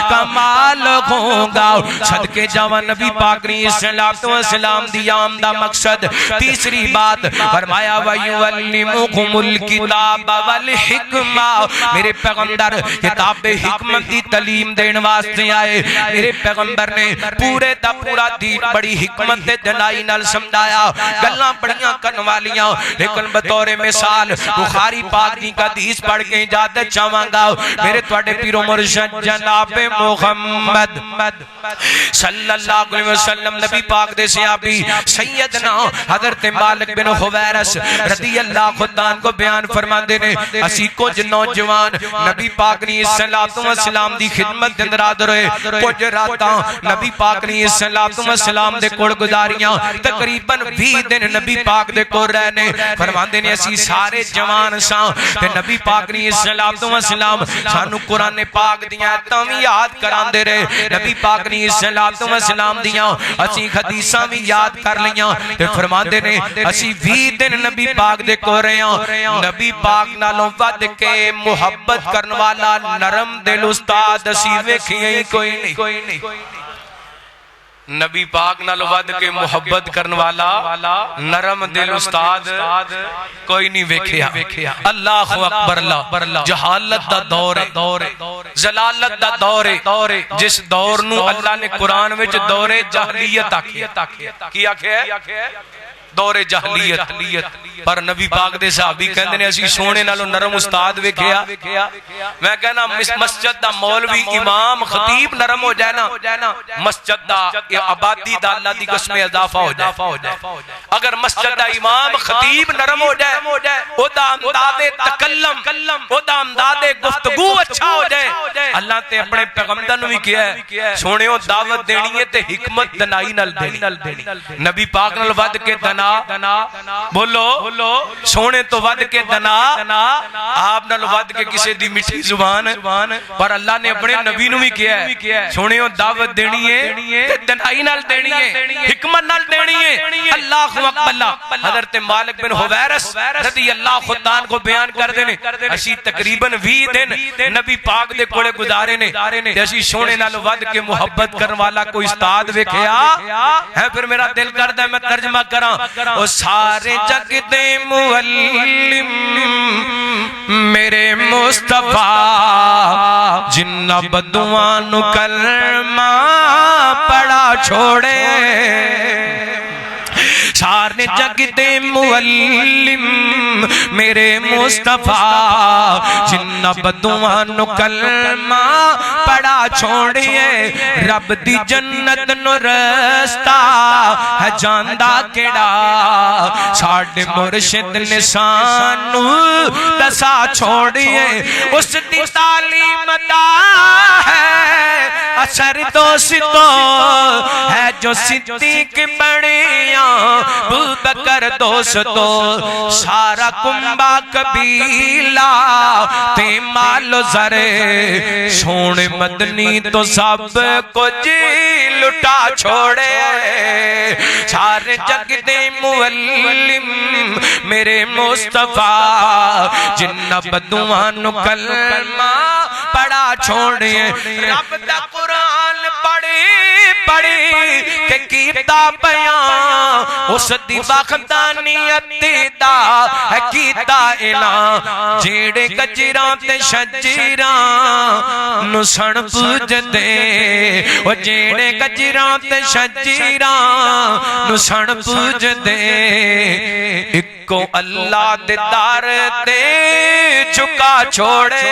کمال ہوگا صدقے جاواں نبی پاک نے اسلام دی آمدہ مقصد تیسری بات فرمایا وَيُعَلِّمُكُمُ الْكِتَابَ وَالْحِکْمَةَ میرے پیغمبر کتاب حکمت دی تعلیم دین واسطے آئے میرے پیغمبر نے پورے دا پورا دین بڑی حکمت دلائی نال سمجھایا گلاں بڑیاں کرن والیاں لیکن بطور مثال بخاری پاک دی حدیث پڑھ کے اجازت چاہواں گا میرے تواڈے پیر و مرشد جناب محمد صلی اللہ علیہ وسلم نبی پاک دے صحابی سیدنا حضرت مالک بن حویرث رضی اللہ عنہ کو بیان فرماندے نے اسی کچھ نوجوان نبی پاک نے صلی اللہ علیہ وسلم دی خدمت دے اندر حاضر ہوئے کچھ راتاں نبی پاک نے صلوات و سلام دے کول گزاریاں تقریباً 20 دن نبی پاک دے کول رہنے فرماندے نے اسی سارے جوان ساں تے نبی پاک نے صلوات و سلام سانو قرآن پاک دیاں تاں یاد کراندے رہے نبی پاک نے صلوات و سلام دیاں اسی حدیثاں بھی یاد کر لیاں تے فرماندے نے اسی 20 دن نبی پاک دے کول رہیاں نبی پاک نالوں ود کے محبت کرن والا نرم دل استاد اسی ویکھیاں کوئی نہیں نبی پاک نالوں ود کے محبت کرن والا نرم دل استاد کوئی نہیں ویکھیا اللہ اکبر اللہ جہالت دا دور ہے زلالت دا دور ہے جس دور نو اللہ نے قرآن وچ دور جاہلیت آکھیا کی آکھیا دور جاہلیت پر نبی پاک دے صحابی کہندے نے اسی سونے نالوں نرم استاد ویکھیا میں کہنا مسجد دا مولوی امام خطیب نرم ہو جائے نا مسجد دا آبادی دا اللہ دی قسم اضافہ ہو جائے اگر مسجد دا امام خطیب نرم ہو جائے او دا انداز تکلم او دا انداز گفتگو اچھا ہو جائے اللہ تے اپنے پیغمبر نو بھی کیا ہے سونےو دعوت دینی ہے تے حکمت دنائی نال دینی نبی پاک نال ود کے دنا بولو سونے تو ود کے دنا آپ نال ود کے کسے دی مٹھی زبان پر اللہ نے اپنے نبی نو بھی کیا ہے سونے دعوت دینی ہے دنائی نال دینی ہے حکمت نال دینی ہے اللہ اکبر حضرت مالک بن حویرث رضی اللہ خدا کو بیان کر دینے اسی تقریباً 20 دن نبی پاک دے کولے گزارے نے اسی سونے نال ود کے محبت کرن والا کوئی استاد ویکھیا ہے پھر میرا دل کردا ہے میں ترجمہ کراں او سارے جگ دے معلم میرے مصطفیٰ جنہ بدواں نو کلمہ پڑھا چھوڑے سارے جگ دے معلم میرے مصطفیٰ جنہ بدواں نو کلمہ پڑھا چھوڑیے رب دی جنت نو رستہ ہے جاندہ کیڑا ساڑھے مرشد نسانو دسا چھوڑیے اس دی تعلیم دا ہے اثر دوستو ہے جو صدیق بڑیاں بکر دوستو سارا کنبا قبیلہ تے مال و زرے سونے مدنی تو سب کچھ لٹا چھوڑے سارے جگ دے معلم میرے مصطفیٰ جنہ بدواں نو کلمہ پڑھا چھوڑے رب دا قرآن پڑھی کہ کیتا بیان اس دی باخدانیت دا ہے کیتا اعلان جیڑے گجراں تے شجراں نو سن پوج دے او جیڑے گجراں تے شجراں نو سن پوج دے اکو اللہ دے دار تے جھکا چھوڑے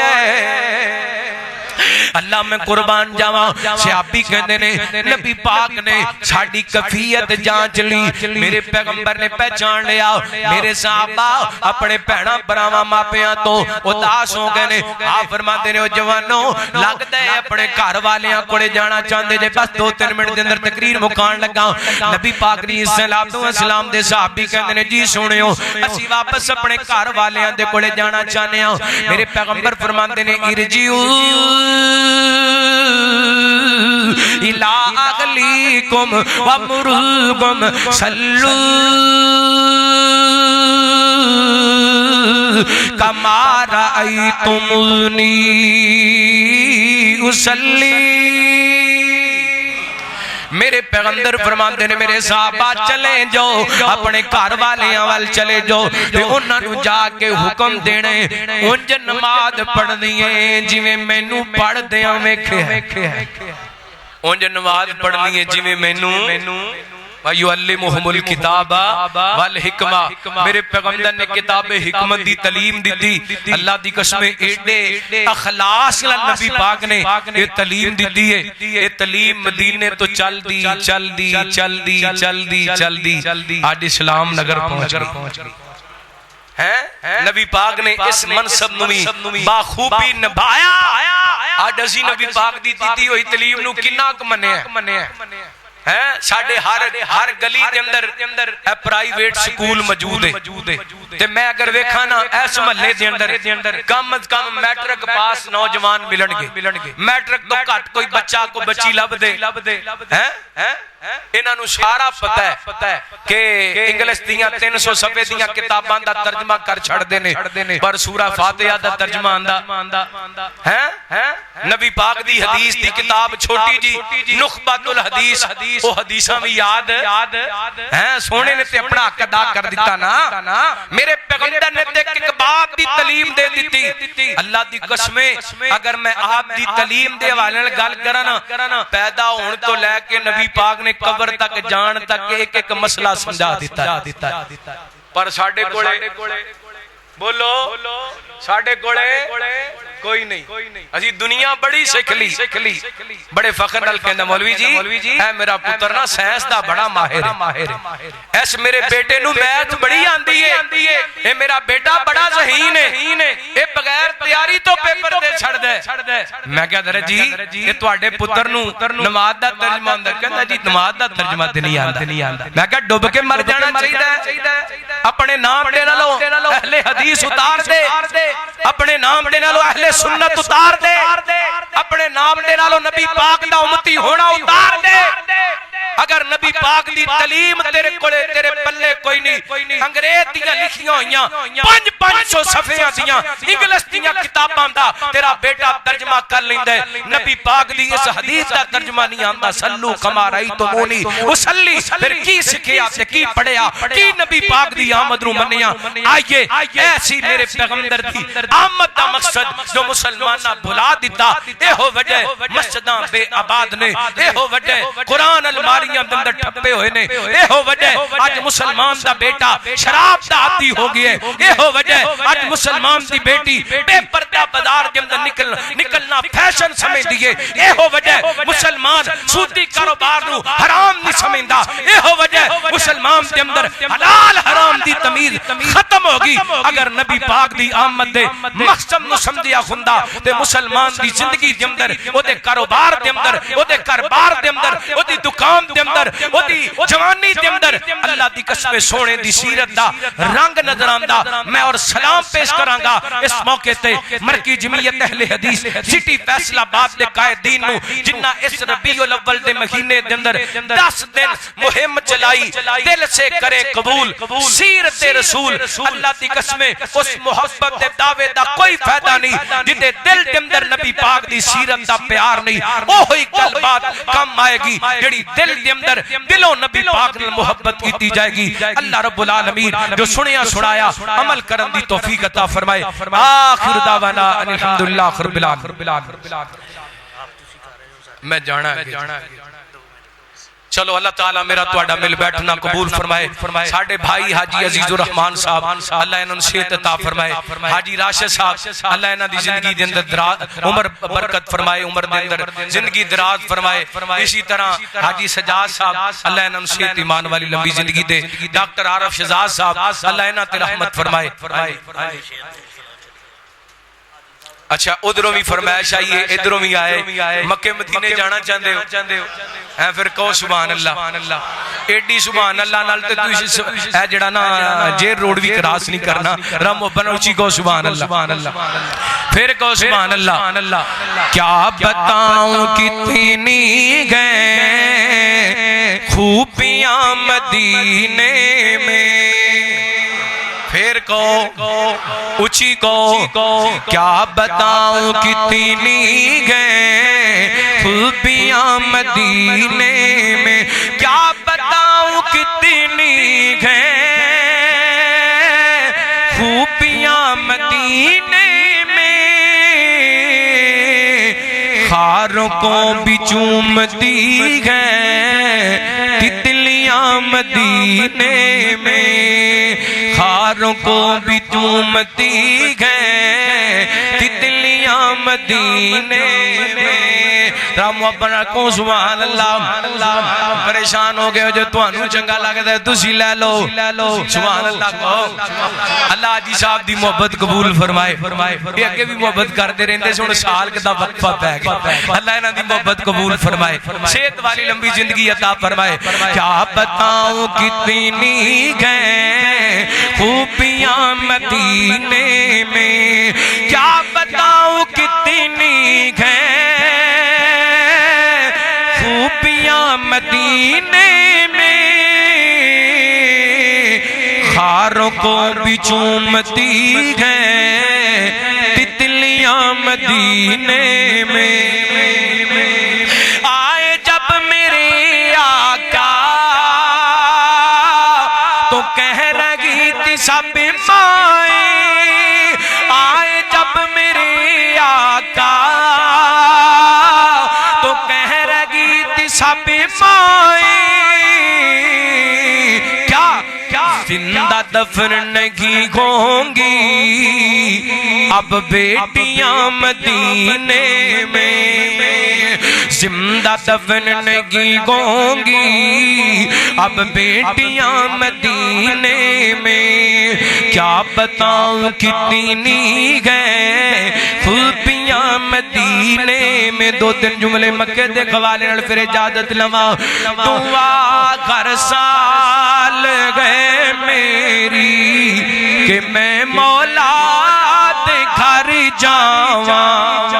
اللہ میں قربان جاواں صحابی کہندے نے نبی پاک نے ساڈی کیفیت جانچ لی میرے پیغمبر نے پہچان لیا میرے صحابہ اپنے بھیڑاں بھراواں ماپیاں تو اداس ہو گئے نے آپ فرماتے نے او جوانو لگدا ہے اپنے گھر والیاں کولے جانا چاہندے جے بس 2-3 منٹ دے اندر تقریر مکان لگا نبی پاک نے صلوات و سلام دے صحابی کہندے نے جی سنیو اسی واپس اپنے گھر والیاں دے کولے جانا چاہنے ہاں میرے پیغمبر فرماتے نے ارجعوا الى اغلیکم وامرکم صلو کما رأیتمونی اصلی میرے پیغمبر فرماندے نے میرے صحابہ چلے جو اپنے گھر والیاں وال چلے جو تے انہاں نو جا کے حکم دینے انج نماز پڑھنی ہے جویں مینوں پڑھ دیاں ویکھیا انج نماز پڑھنی ہے جویں مینوں وَيُعَلِّمُهُمُ الْكِتَابَ وَالْحِکْمَةِ میرے پیغمبر نے کتاب حکمت دی تعلیم دی اللہ دی قسم ایڈے اخلاص نبی پاک نے یہ تعلیم دی ہے یہ تعلیم مدینے تو چل دی آج اسلام نگر پہنچ گئی نبی پاک نے اس منصب نوی باخوبی نبھایا اج اسی نبی پاک دی دتی ہوئی تعلیم نو کنا ک منیا ہے ساڈے ہر گلی دے اندر پرائیویٹ سکول موجود ہے تے میں اگر ویکھاں نا اس محلے دے اندر کم از کم میٹرک پاس نوجوان ملن گے میٹرک تو گھٹ کوئی بچہ کو بچی لب دے ہیں انہاں نو سارا پتہ ہے کہ انگلش دیاں 300 صفحے دیاں کتاباں دا ترجمہ کر چھڑ دے نے پر سورہ فاتحہ دا ترجمہ آندا ہیں نبی پاک دی حدیث دی کتاب چھوٹی جی نخبۃ الحدیث وہ حدیثاں بھی یاد ہیں سونے نے تے اپنا حق ادا کر دیتا نا میرے پیغمبر نے تے ایک باب دی تعلیم دے دیتی اللہ دی قسمیں اگر میں آپ دی تعلیم دے حوالے نال گل کراں نا پیدا ہون تو لے کے نبی پاک نے قبر تک جان تک ایک مسئلہ سمجھا دیتا پر ساڈے کولے بولو ساڈے کولے کوئی نہیں اسی دنیا بڑی سکھ لی بڑے فخر نال کہندا مولوی جی اے میرا پتر نا سائنس دا بڑا ماہر ہے اس میرے بیٹے نو میتھ بڑی آندی ہے اے میرا بیٹا بڑا ذہین ہے اے بغیر تیاری تو پیپر دے چھڑ دے میں کہا در جی اے تواڈے پتر نو نماز دا ترجمہ آندا کہندا جی نماز دا ترجمہ تے نہیں آندا میں کہا ڈوب کے مر جانا چاہیے اپنے نام دے نالو اہل حدیث اتار دے اپنے نام دے نالو اہل سنت اتار دے اپنے نام دے نالو نبی پاک دا امتی ہونا اتار دے اگر نبی پاک دی تعلیم تیرے کولے تیرے پلے کوئی نہیں انگریز دیاں لکھیاں ہویاں 500 صفحیاں دیاں انگلش دیاں کتاباں دا تیرا بیٹا ترجمہ کر لیندا ہے نبی پاک دی اس حدیث دا ترجمہ نہیں آندا سلو کما رایتمونی اصلی پھر کی سکھیا تے کی پڑھیا کی نبی پاک دی آمد نو منیا آئیے ایسی میرے پیغمبر دی آمد دا مقصد جو مسلمانہ بھلا دیتا اے ہو وجہ مسجداں بے آباد نے اے ہو وجہ قرآن الماری اندر ٹھپے ہوئے نے اے ہو وجہ آج مسلمان دا بیٹا شراب دا عادی ہو گیا ہے اے ہو وجہ آج مسلمان دی بیٹی بے پردہ بازار کے اندر نکلنا فیشن سمجھ دیئے اے ہو وجہ مسلمان سودی کاروبار نو حرام نہیں سمجھدا اے ہو وجہ مسلمان دے اندر حلال حرام دی تمیز ختم ہوگی اگر نبی پاک دی آمد دے مقصد نو سمجھیا ہوندا تے مسلمان دی زندگی دے اندر او دے کاروبار دے اندر او دے کاروبار دے اندر او دی دکان دے اندر او دی جوانی دے اندر اللہ دی قسم سونے دی سیرت دا رنگ نظر آندا میں اور سلام پیش کراں گا اس موقع تے مرکزی جمعیت اہل حدیث سٹی فیصلہ آباد دے قائدین نو جنہ اس ربیع الاول دے مہینے دے اندر 10 دن مہم چلائی دل سے کرے قبول سیرت رسول اللہ دی قسم اس محبت دے دعوے دا کوئی فائدہ نہیں جدے دل دے اندر نبی پاک دی سیرت دا پیار نہیں اوہی گل بات کم آئے گی جڑی دل دے اندر دلوں نبی پاک نال محبت کیتی جائے گی اللہ رب العالمین جو سنیا سنایا عمل کرن دی توفیق عطا فرمائے آخر دعوانا الحمدللہ رب العالمین میں جانا ہے چلو اللہ تعالیٰ میرا توڑا مل بیٹھنا قبول فرمائے ساڑھے بھائی حاجی عزیز الرحمن صاحب اللہ انہوں نے صحت عطا فرمائے حاجی راشد صاحب اللہ انہوں دی زندگی دے اندر عمر برکت فرمائے عمر دے اندر زندگی دراز فرمائے اسی طرح حاجی سجاد صاحب اللہ انہوں نے صحت ایمان والی لمبی زندگی دے ڈاکٹر عارف شہزاد صاحب اللہ انہوں تے رحمت فرمائے اچھا ادھروں بھی فرمائش آئیے ادھروں بھی آئے مکہ مدینے جانا چاہتے ہو اے پھر کہو سبحان اللہ ایڈی سبحان اللہ نالتے تو اے جڑا نا جیر روڈ بھی کراس نہیں کرنا رم بنوچی کہو سبحان اللہ پھر کہو سبحان اللہ کیا بتاؤں کتنی گئے خوبیاں مدینے میں پھر کو اچھی کو کیا بتاؤں کتنی گئے خوبیاں مدینے میں کیا بتاؤں کتنی گئے خوبیاں مدینے میں خاروں کو بھی چومتی ہیں تتلیاں مدینے میں خاروں کو بھی چومتی ہیں تتلیاں مدینے میں رام اپنا کو سبحان اللہ پریشان ہو گئے جو تانوں چنگا لگدا ہے تسی لے لو سبحان اللہ کو اللہ جی صاحب دی محبت قبول فرمائے یہ اگے بھی محبت کرتے رہندے سے ہن سال دا وقفہ پے گیا اللہ انہاں دی محبت قبول فرمائے صحت والی لمبی زندگی عطا فرمائے کیا بتاؤں کتنی گئے خوبیاں مدینے میں کیا بتاؤں کتنی گئے خوبیاں مدینے میں خاروں کو بھی چومتی ہیں تتلیاں مدینے میں آئے جب میرے آقا تو کہہ رہی تھی سب مائیں آئے جب میرے آقا تو کہہ رہی تھی سب مائیں زندہ دفن نہیں ہوں گی اب بیٹیاں مدینے میں زندہ دفن نہیں ہوں گی اب بیٹیاں مدینے میں کیا بتاؤں کتنی گئے خوبیاں مدینے میں دو تین جملے مکے دے قوالے نال پھر اجازت لواں دعا کر سال گئے میری کہ میں مولا دے گھر جاواں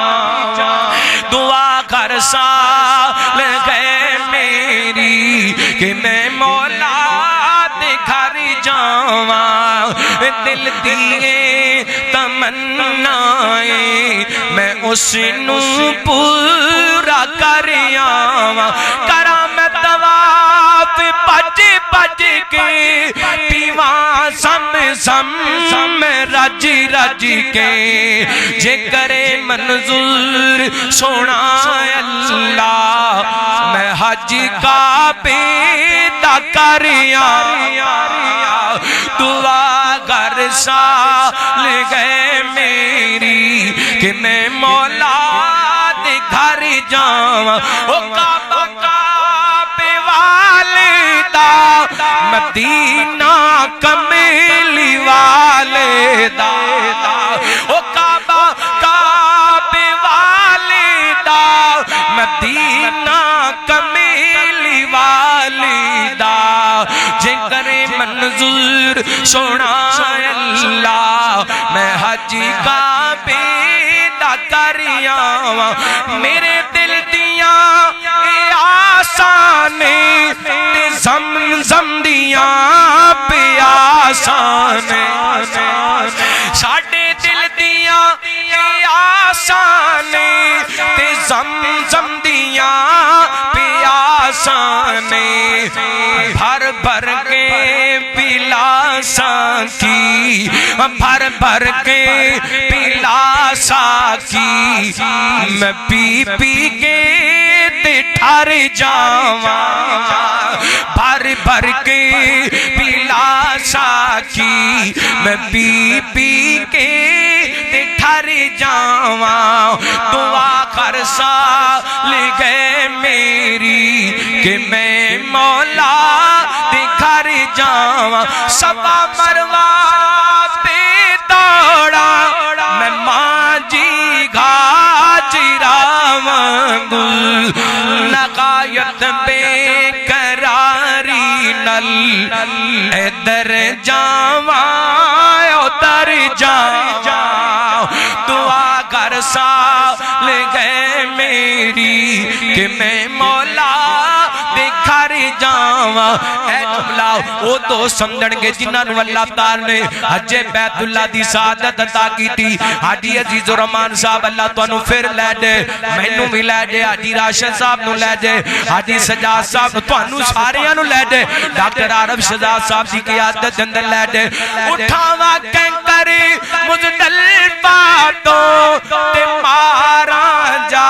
دعا کر سال گئے میری کہ میں مولا دے گھر جاواں دل دیے تمنائیں میں اس نو پورا کر آواں کراں میں طواف بج بج کے پیواں سم رج رج کے جے کرے منظور سونا اللہ میں حج کا پیدا کر آواں دعا کر سال گئے میری کہ میں مولا دے گھر جاواں او کعبہ والدہ مدینہ کملی والدہ او کعبہ والدہ مدینہ کملی والدہ جے کرے منظور سونا اللہ میں حج کا پیدا کر آواں میرے دل دیاں آسانے تے زمزم دیاں پیاسانے ساڑھے دل دیاں آسانے تے زمزم دیاں پیاسانے بھر بھر کے پلاساں کی بھر بھر کے پلاساں کی میں پی پی کے تے ٹھر جاواں بھر بھر کے پلاساں کی میں پی پی کے تے ٹھر جاواں دعا کر سال گئے میری کہ میں مولا دے گھر جاواں صفا مروہ پہ دوڑا میں مانجی گھاجرا وانگل نقایت بے قراری نل ادھر جاواں ادھر جاواں دعا کر سال گئے میری کہ میں مولا دے گھر جاواں اے جملہ او تو سمجھن گے جنہاں نو اللہ تعالی نے حج بیت اللہ دی سعادت عطا کیتی حاجی عزیز الرحمان صاحب اللہ تانوں پھر لے دے مینوں بھی لے دے حاجی راشد صاحب نو لے دے حاجی سجاد صاحب نو تانوں ساریاں نو لے دے ڈاکٹر عرب شہزاد صاحب دی قیادت اندر لے دے اٹھاواں کینکر مزدلفہ تو تے ماراں جا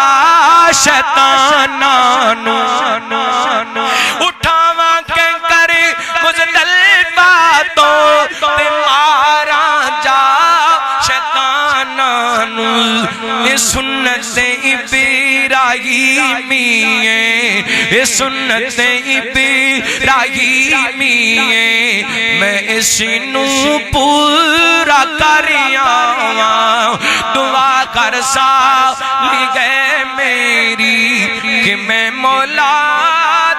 شیطاناں نو اٹھاواں کینکر مزدلفہ تو تے ماراں جا شیطاناں نو اے سنت ابراہیمی ہے، اے سنت ابراہیمی ہے، میں اس نو پورا کریاں دعا کر سالی گئے میری کہ میں مولا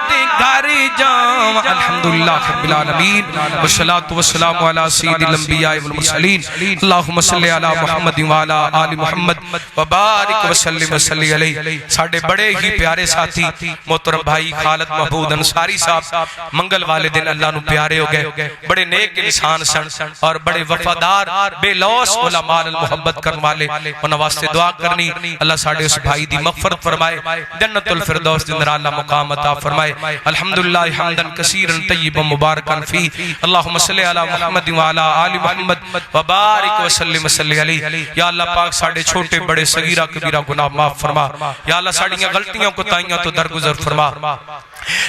دے گھر جاؤں۔ الحمدللہ رب العالمین والصلاة والسلام علی سید الانبیاء والمرسلین اللہم صلی علی محمد وعلی آل محمد وبارک وسلم وسلی علیہ۔ ساڑھے بڑے ہی پیارے ساتھی محترم بھائی خالد محمود انصاری صاحب منگل والے دن اللہ نو پیارے ہو گئے، بڑے نیک انسان سن اور بڑے وفادار بے لوث علماء محبت کرنے والے، انہاں واسطے دعا کرنی اللہ ساڑھے اس بھائی دی مغفرت فرمائے، جنت الفردوس دن اللہ مقام عطا فرمائے۔ الحمدللہ حمدن کثیرا طیبا مبارکا فی، اللہم صلی علی محمد وعلی آل محمد وبارک وسلم وسلی علیہ۔ یا اللہ پاک ساڑھے چھوٹے بڑے صغیرہ کبیرہ گناہ معاف فرما، یا اللہ ساڑھیاں غلطیاں کو تائیاں تو درگزر فرما،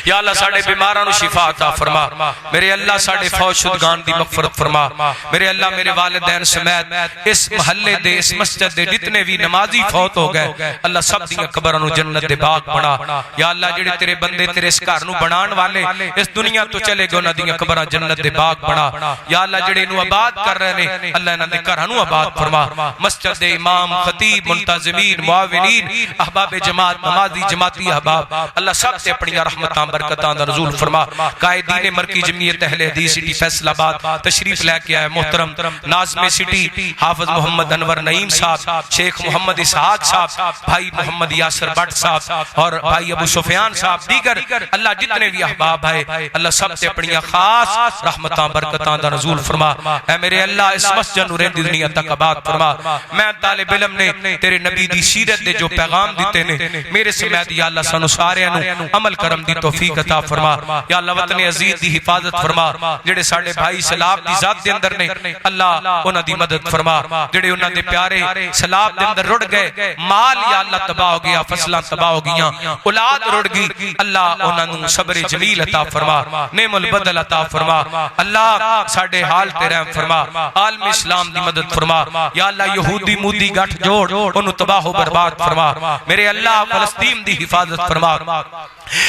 یا اللہ ساڑھے بیمارانو شفا عطا فرما، میرے اللہ ساڑھے فوت شدگان دی مغفرت فرما، میرے اللہ میرے والدین سمیت اس محلے دے اس مسجد دے جتنے بھی نمازی فوت ہو گئے اللہ سب دیاں قبرانو جنت دے باغ بنا، یا اللہ جڑے تیرے بندے تیرے اس گھر نو بنان والے اس دنیا تو چلے گئے انہاں دیاں قبراں جنت دے باغ بنا، یا اللہ جڑے انہوں آباد کر رہے ہیں اللہ انہاں دے گھرانو آباد فرما، مسجد دے امام خطیب منتظمین معاونین احباب جماعت نمازی جماعتی احباب اللہ سب سے اپنی رحمتاں برکتاں دا نزول فرما۔ قائدین مرکی جمعیت اہل حدیث سٹی فیصل آباد تشریف لے کے آئے محترم ناظم سٹی حافظ محمد انور نعیم صاحب، شیخ محمد اسحاق صاحب، بھائی محمد یاسر بٹ صاحب اور بھائی ابو سفیان صاحب، دیگر اللہ جتنے بھی احباب ہے اللہ سب سے اپنی خاص رحمتاں برکتاں دا نزول فرما۔ اے میرے اللہ اس مسجد نورین دی دنیا تک آباد فرما۔ میں طالب علم نے تیرے نبی دی سیرت دے جو پیغام دیتے نے میرے سمیت یا اللہ سانو سارے نو عمل کرم دی توفیق عطا فرما، یا اللہ وطن عزیز دی حفاظت فرما، جڑے ساڑھے بھائی سلاب دی ذات دے اندر نے اللہ انہاں دی مدد فرما، جڑے انہاں دے پیارے سلاب دے اندر رڑ گئے، مال یا اللہ تباہ ہو گیا، فصلاں تباہ ہو گیاں، اولاد رڑ گئی، اللہ انہاں نو صبر جمیل عطا فرما، نعم البدل عطا فرما، اللہ ساڑھے حال تے رحم فرما، عالم اسلام دی مدد فرما، یا اللہ یہودی مودی گٹھ جوڑ انہوں تباہ و برباد فرما، میرے اللہ فلسطین دی حفاظت فرما،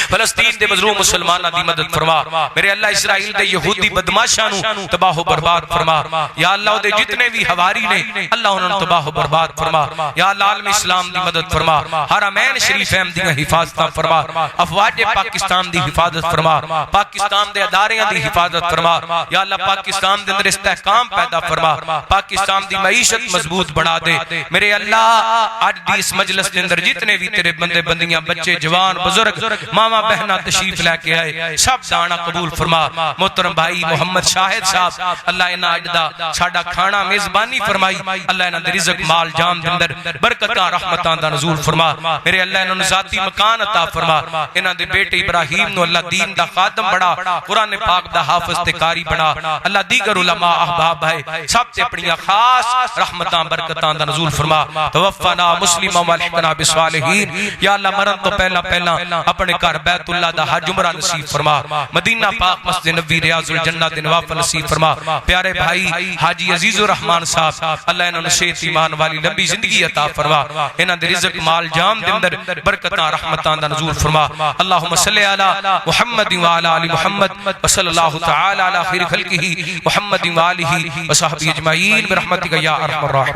فلسطین دے مظلوم مسلمانہ دی مدد فرما، میرے اللہ اسرائیل دے یہودی بدماشانو تباہ و برباد فرما، یا اللہ دے جتنے بھی حواری نے اللہ انہوں تباہ و برباد فرما، یا اللہ عالم اسلام دی مدد فرما، حرمین شریفین دی حفاظت فرما، افواج پاکستان دی حفاظت فرما، پاکستان دے اداریاں دی حفاظت فرما، یا اللہ پاکستان دے اندر استحکام پیدا فرما، پاکستان دی معیشت مضبوط بنا دے، میرے اللہ آج دی اس مجلس دے اندر جتنے بھی تیرے بندے بندیاں بچے جوان بزرگ ماما بہنہ تشریف لے کے آئے سب دانا قبول فرما، محترم بھائی محمد شاہد صاحب اللہ انہاں اجدہ ساڑھا کھانا میزبانی فرمائی، اللہ انہاں دے رزق مال جام دندر برکتاں رحمتاں دا نزول فرما، میرے اللہ انہاں ذاتی مکان عطا فرما، انہاں دے بیٹے ابراہیم نو اللہ دین دا خادم بڑا، قرآن پاک دا حافظ تے قاری بنا، اللہ دیگر علماء احباب ہے سب سے اپنی خاص رحمتاں برکتاں دا نزول فرما، توفنا مسلمہ والحقنا بصالحین، یا اللہ مرن تو پہلا اپنے گھر بیت اللہ دا حج عمرہ نصیب فرما، مدینہ پاک مسجد نبوی ریاض الجنہ دے نوافل نصیب فرما، پیارے بھائی حاجی عزیز الرحمن صاحب اللہ انہوں نے صحت ایمان والی لمبی زندگی عطا فرما، انہوں نے رزق مال جام دے اندر برکتاں رحمتاں دا نزول فرما، اللہم صلی علی محمد وعلی آل محمد وصلی اللہ تعالی علی خیر خلقہ محمد وآلہ وصحبہ اجمعین برحمتک یا ارحم الراحمین۔